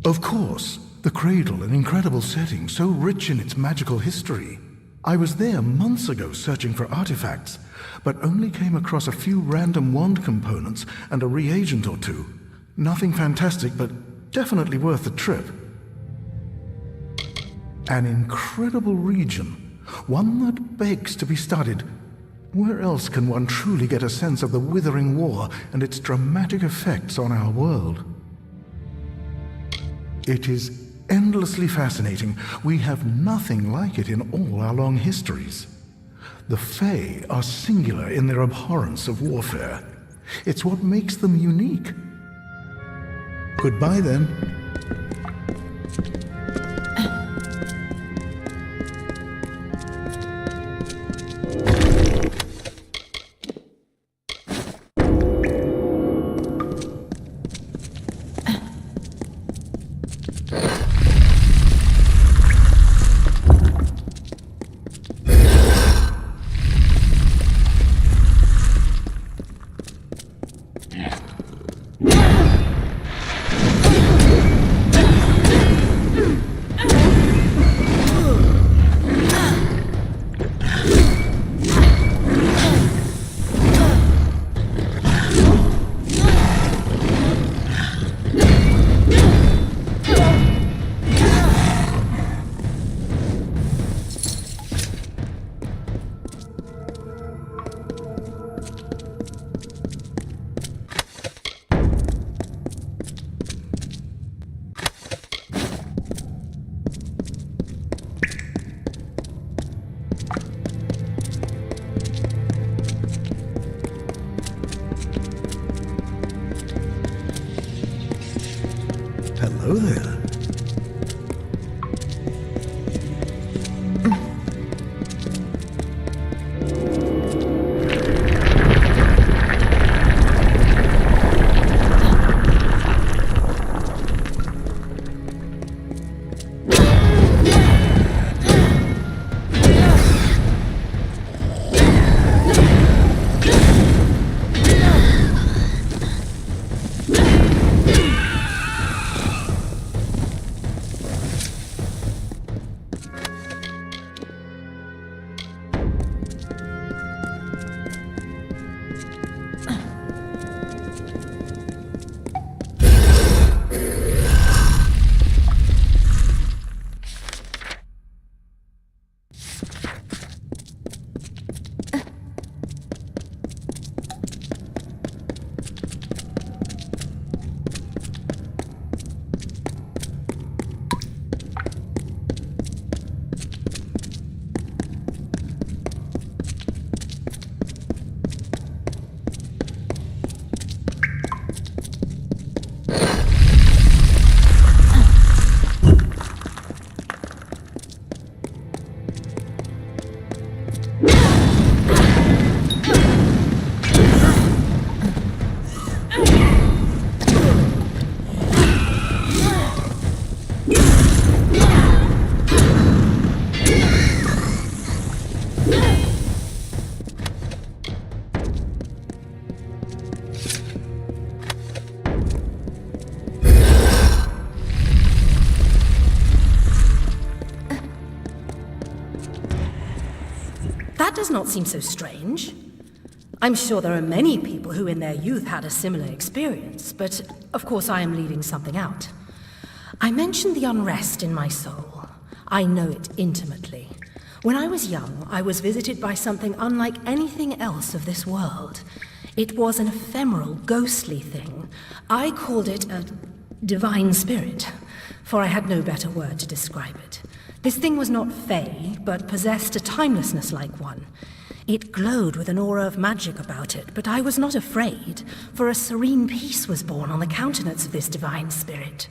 Of course, the cradle, an incredible setting, so rich in its magical history. I was there months ago searching for artifacts, but only came across a few random wand components and a reagent or two. Nothing fantastic, but definitely worth the trip. An incredible region, one that begs to be studied. Where else can one truly get a sense of the withering war and its dramatic effects on our world? It is endlessly fascinating. We have nothing like it in all our long histories. The Fae are singular in their abhorrence of warfare. It's what makes them unique. Goodbye, then. Hello there. That does not seem so strange. I'm sure there are many people who in their youth had a similar experience, but of course I am leaving something out. I mentioned the unrest in my soul. I know it intimately. When I was young, I was visited by something unlike anything else of this world. It was an ephemeral, ghostly thing. I called it a divine spirit, for I had no better word to describe it. This thing was not fey, but possessed a timelessness like one. It glowed with an aura of magic about it, but I was not afraid, for a serene peace was born on the countenance of this divine spirit.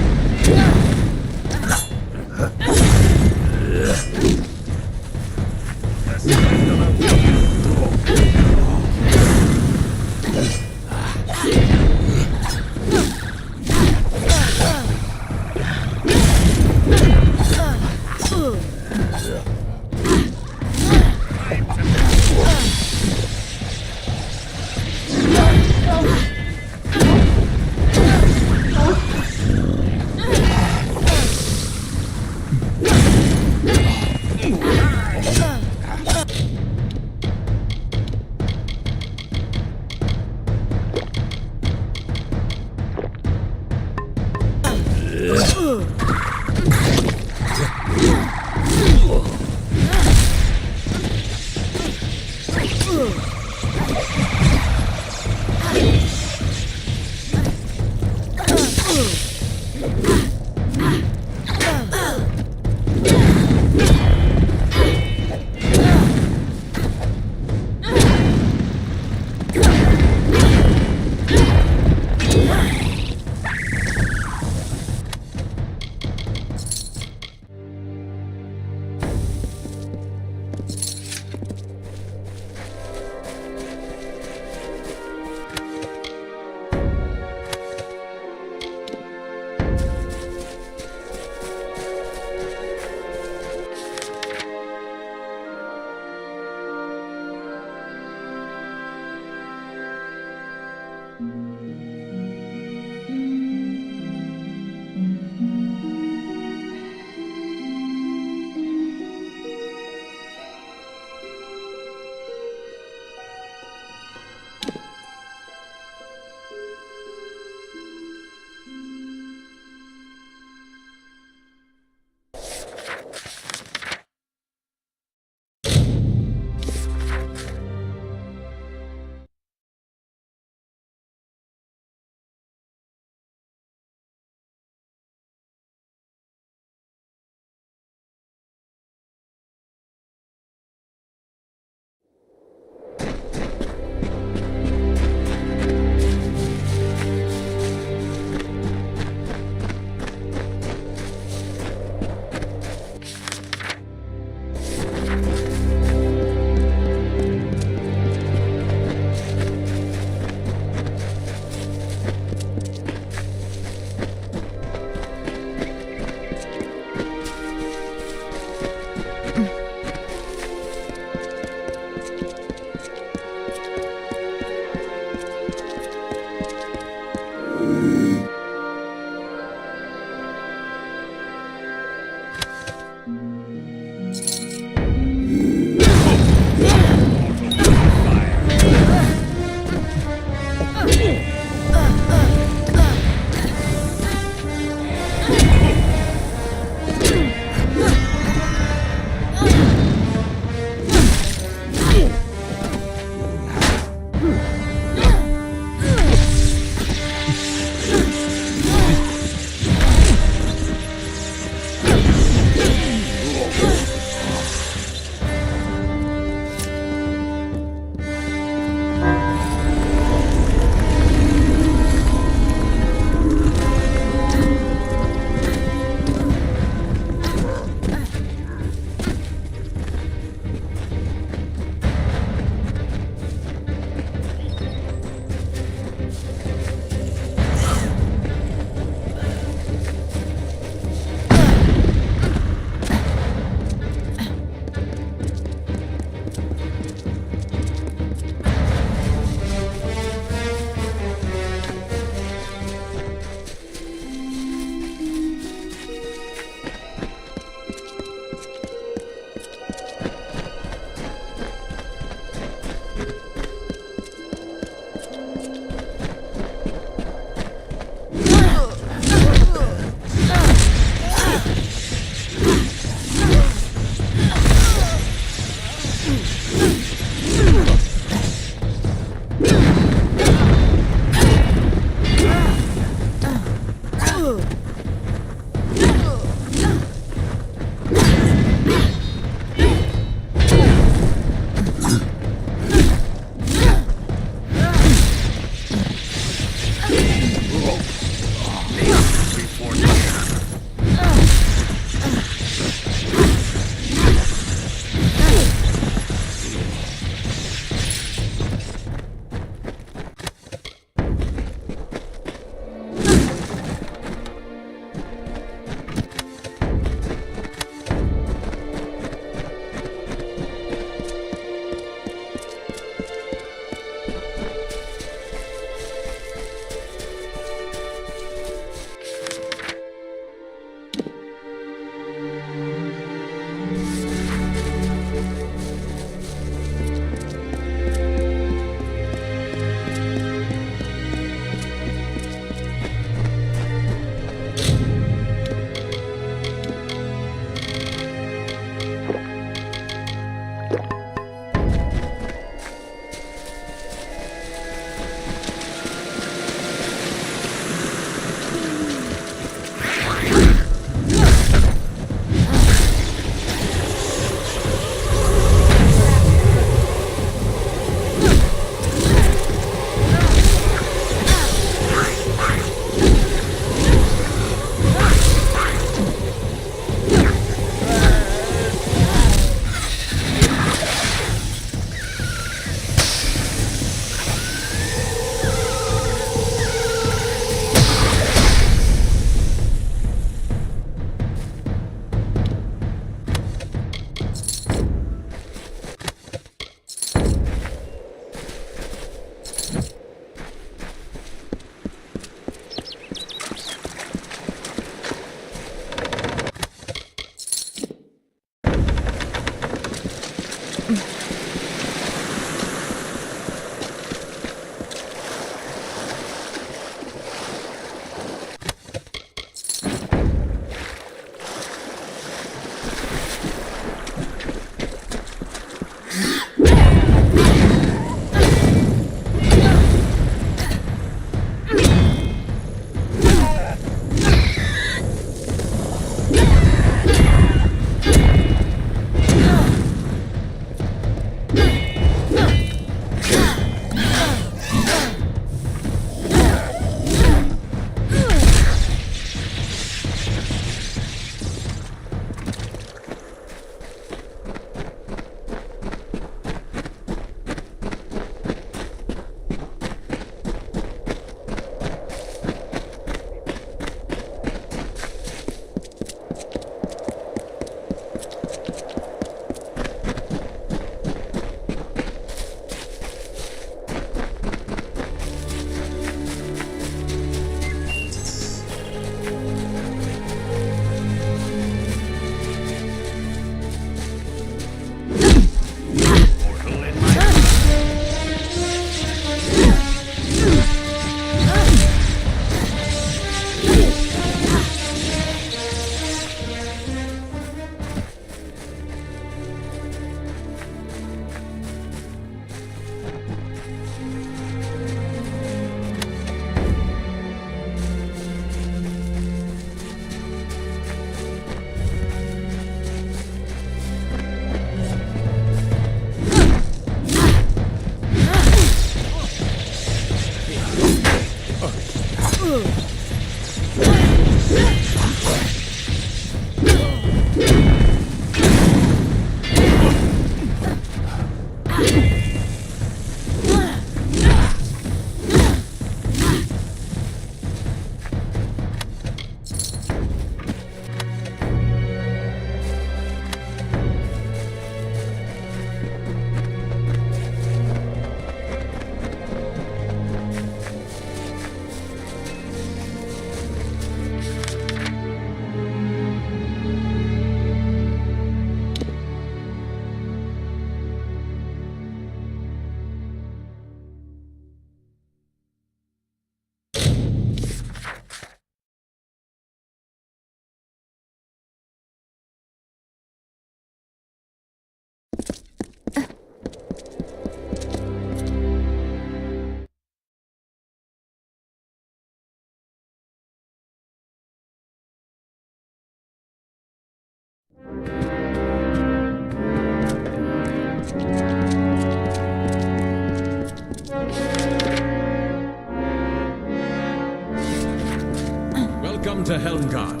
Welcome to Helmgard.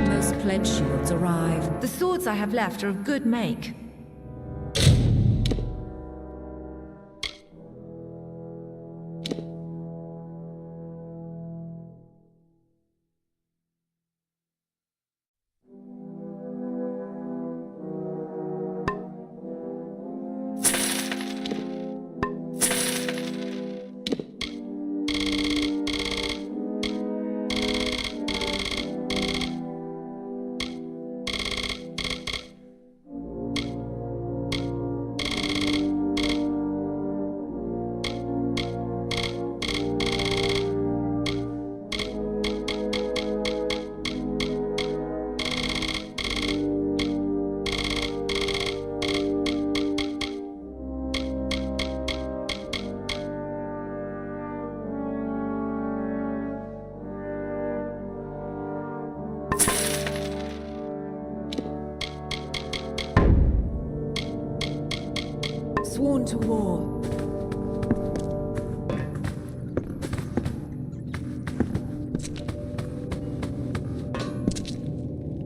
Most pledge shields arrive. The swords I have left are of good make. Sworn to war.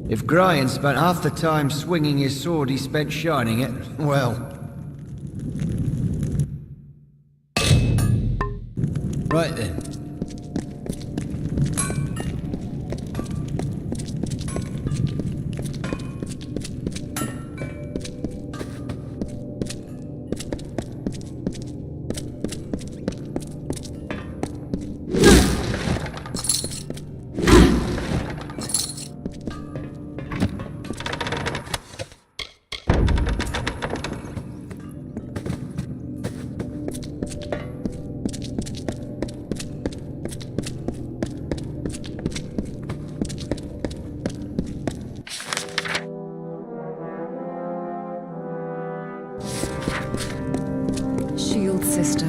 If Brian spent half the time swinging his sword he spent shining it, well... Right then. Shield sister.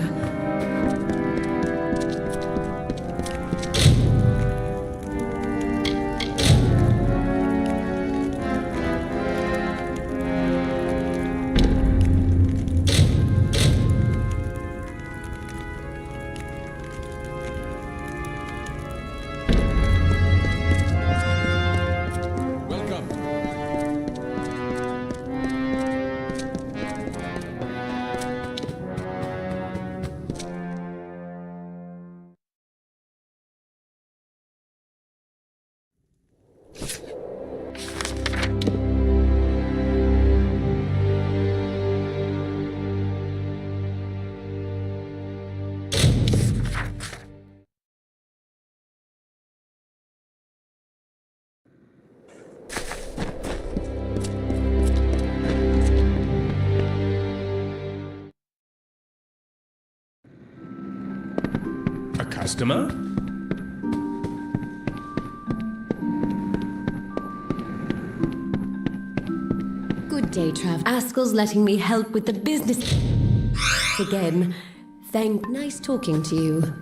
A customer? Good day, Trav. Askell's letting me help with the business again. Nice talking to you.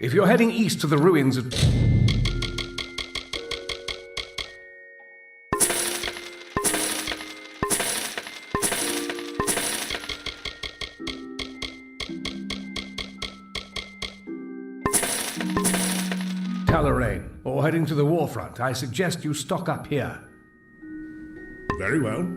If you're heading east to the ruins of... Talarain, or heading to the warfront, I suggest you stock up here. Very well.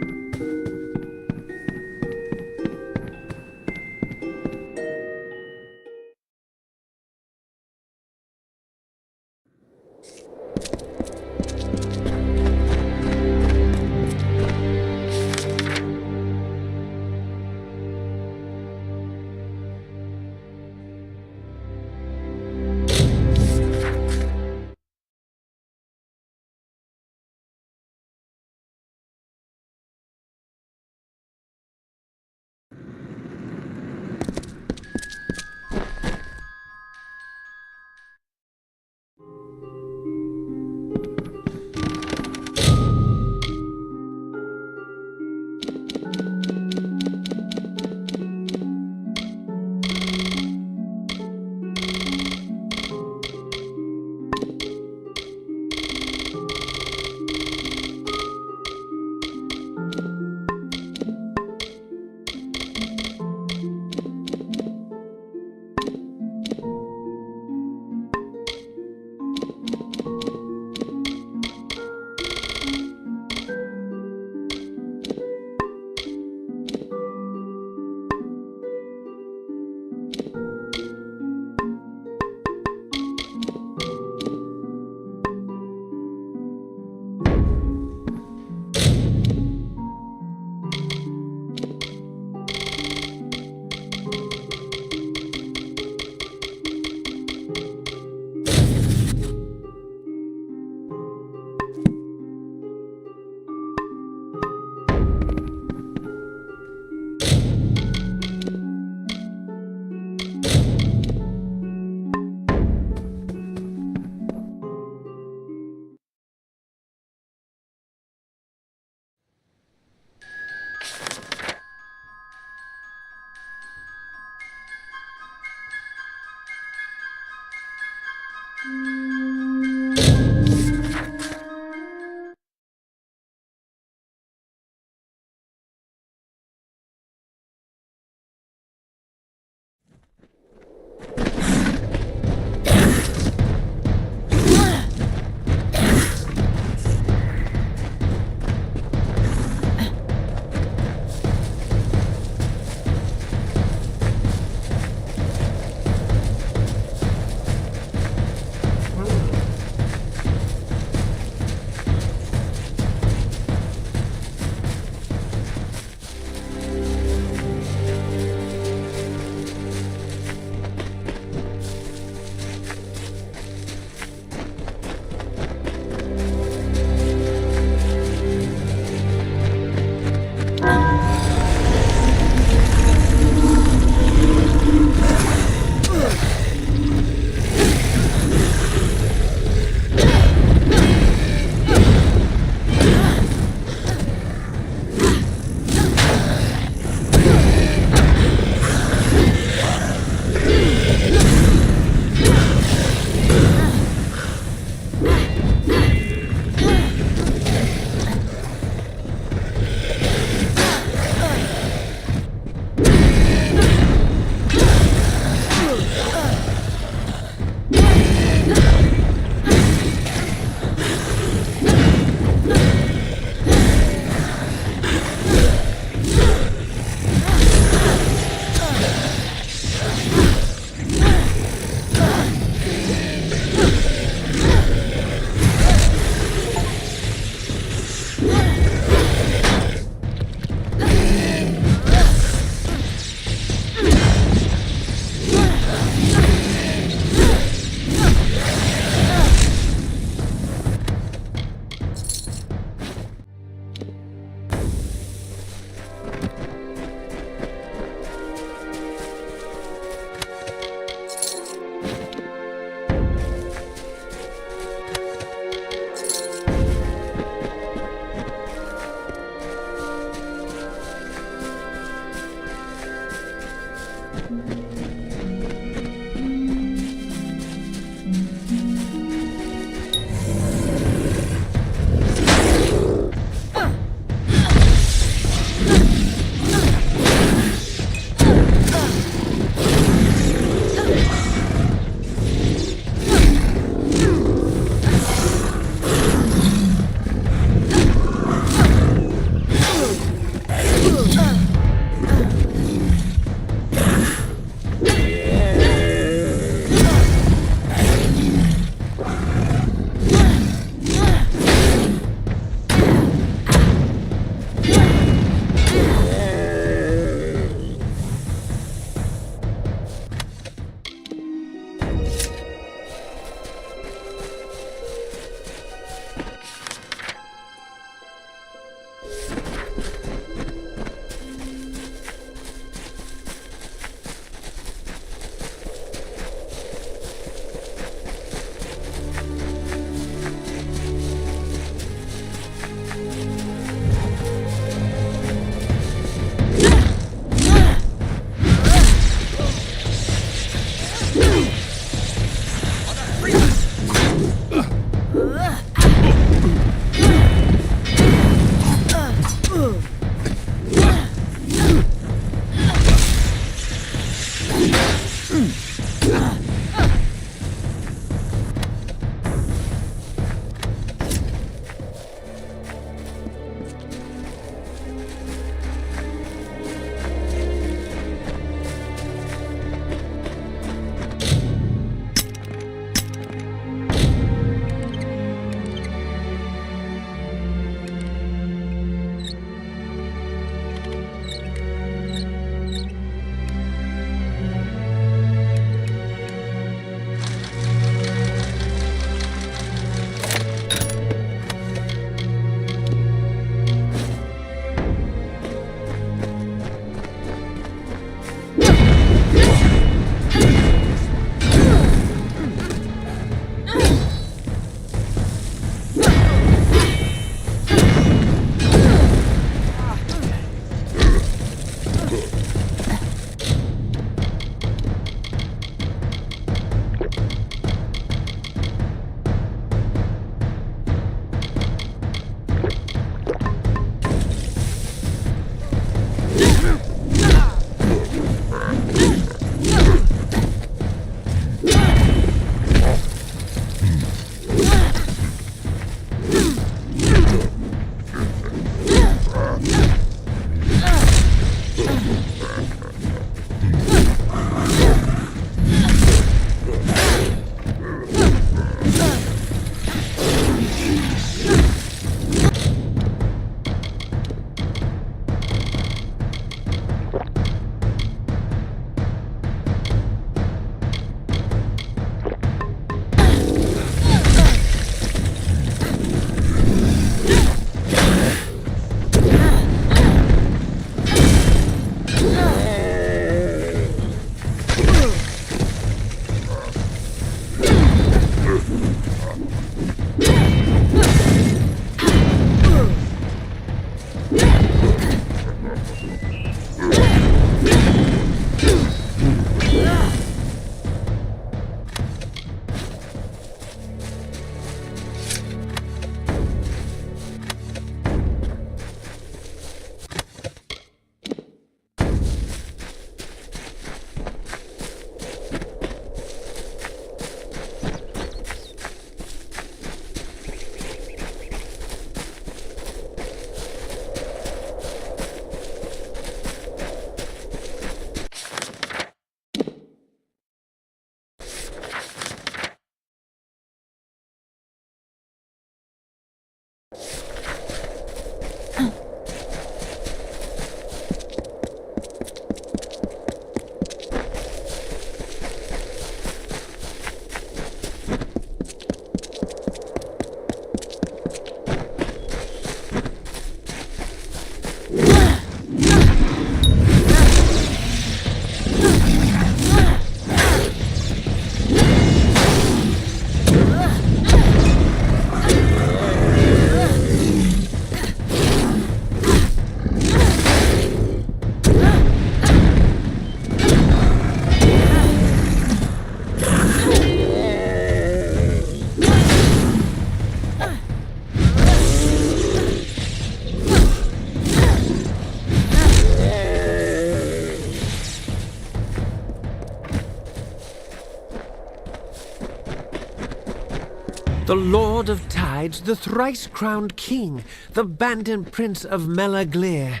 The Lord of Tides, the thrice-crowned king, the bandit prince of Melaglir.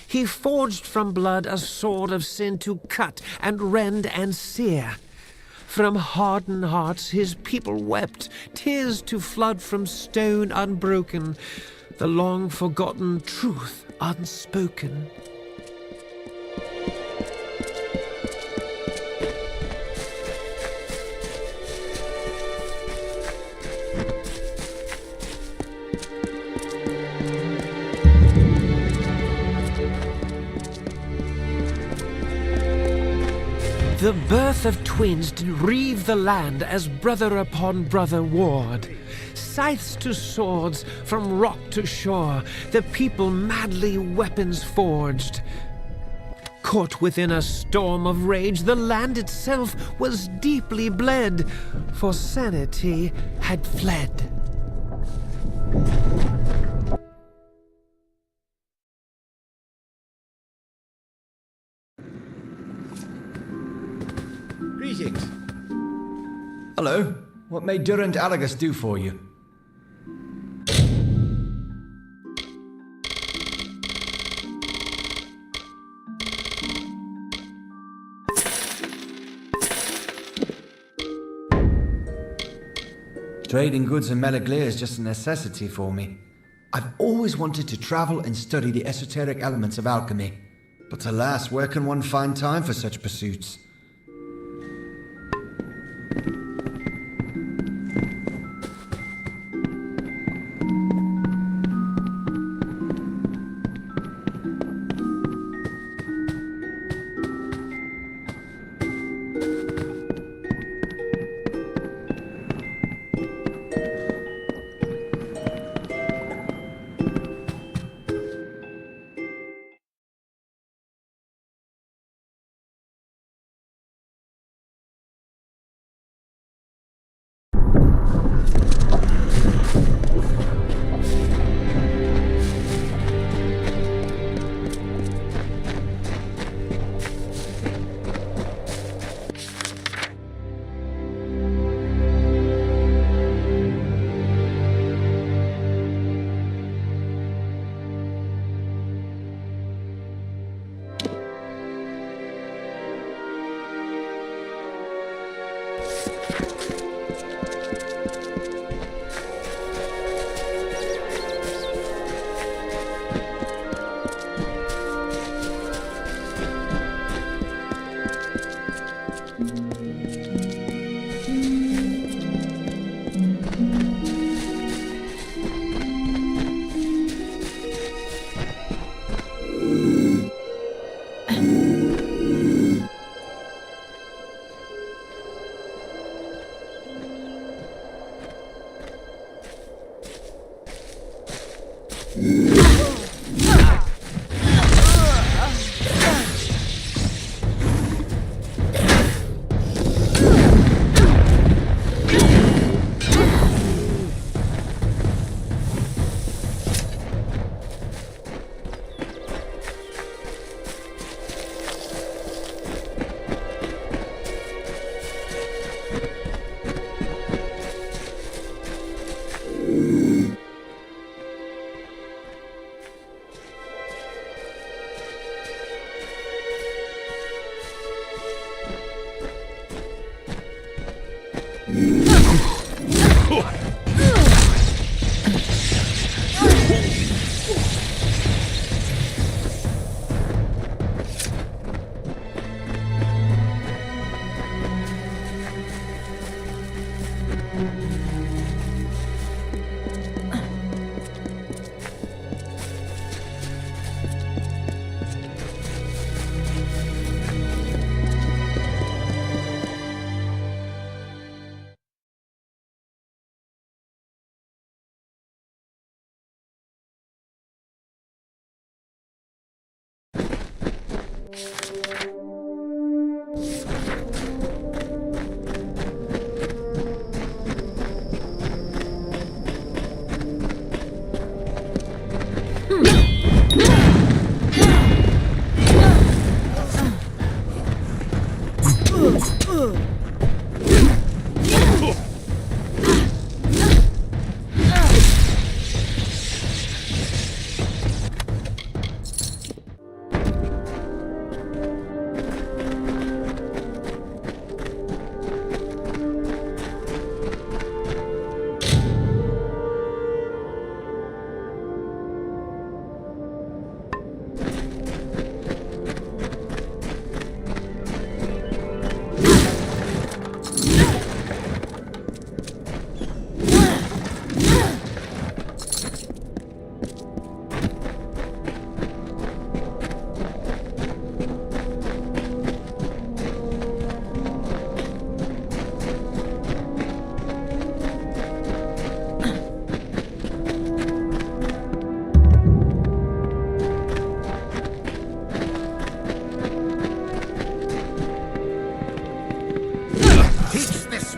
He forged from blood a sword of sin to cut and rend and sear. From hardened hearts his people wept, tears to flood from stone unbroken, the long-forgotten truth unspoken. The birth of twins did reave the land as brother upon brother warred. Scythes to swords, from rock to shore, the people madly weapons forged. Caught within a storm of rage, the land itself was deeply bled, for sanity had fled. Greetings. Hello. What may Durant Alagus do for you? Trading goods in Melaglir is just a necessity for me. I've always wanted to travel and study the esoteric elements of alchemy. But alas, where can one find time for such pursuits?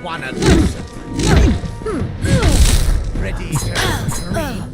one a lesson. Ready to three.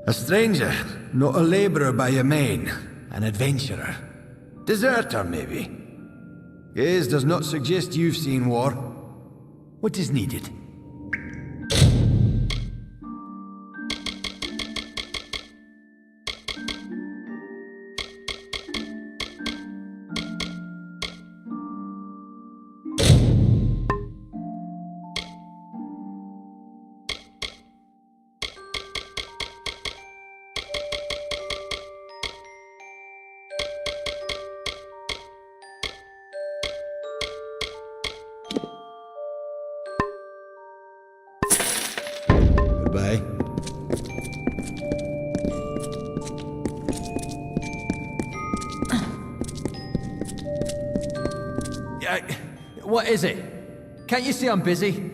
A stranger, not a labourer by your main. An adventurer. Deserter, maybe. Gaze does not suggest you've seen war. What is needed? Goodbye. What is it? Can't you see I'm busy?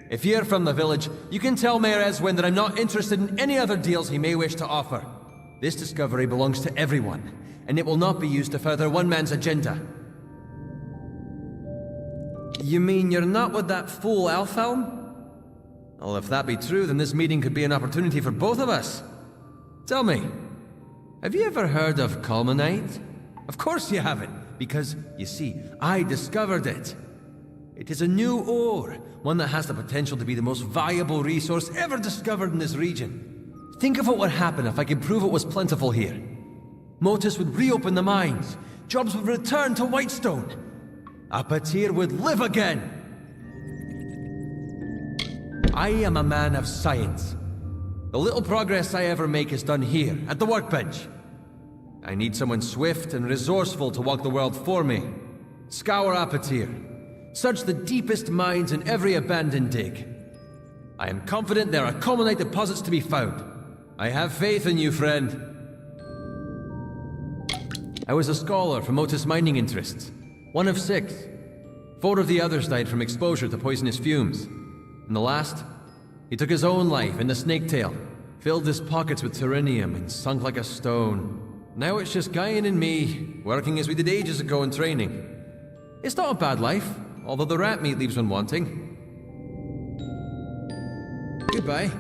If you're from the village, you can tell Mayor Eswin that I'm not interested in any other deals he may wish to offer. This discovery belongs to everyone, and it will not be used to further one man's agenda. You mean you're not with that fool Alfhelm? Well, if that be true, then this meeting could be an opportunity for both of us. Tell me, have you ever heard of Culminite? Of course you haven't, because, you see, I discovered it. It is a new ore, one that has the potential to be the most valuable resource ever discovered in this region. Think of what would happen if I could prove it was plentiful here. Motus would reopen the mines, jobs would return to Whitestone. Apatir would live again! I am a man of science. The little progress I ever make is done here, at the workbench. I need someone swift and resourceful to walk the world for me. Scour Apatir. Search the deepest mines in every abandoned dig. I am confident there are Culminite deposits to be found. I have faith in you, friend. I was a scholar from Motus mining interests. One of 6. 4 of the others died from exposure to poisonous fumes. And the last, he took his own life in the Snaketail, filled his pockets with Terinium and sunk like a stone. Now it's just Guyan and me, working as we did ages ago in training. It's not a bad life, although the rat meat leaves one wanting. Goodbye.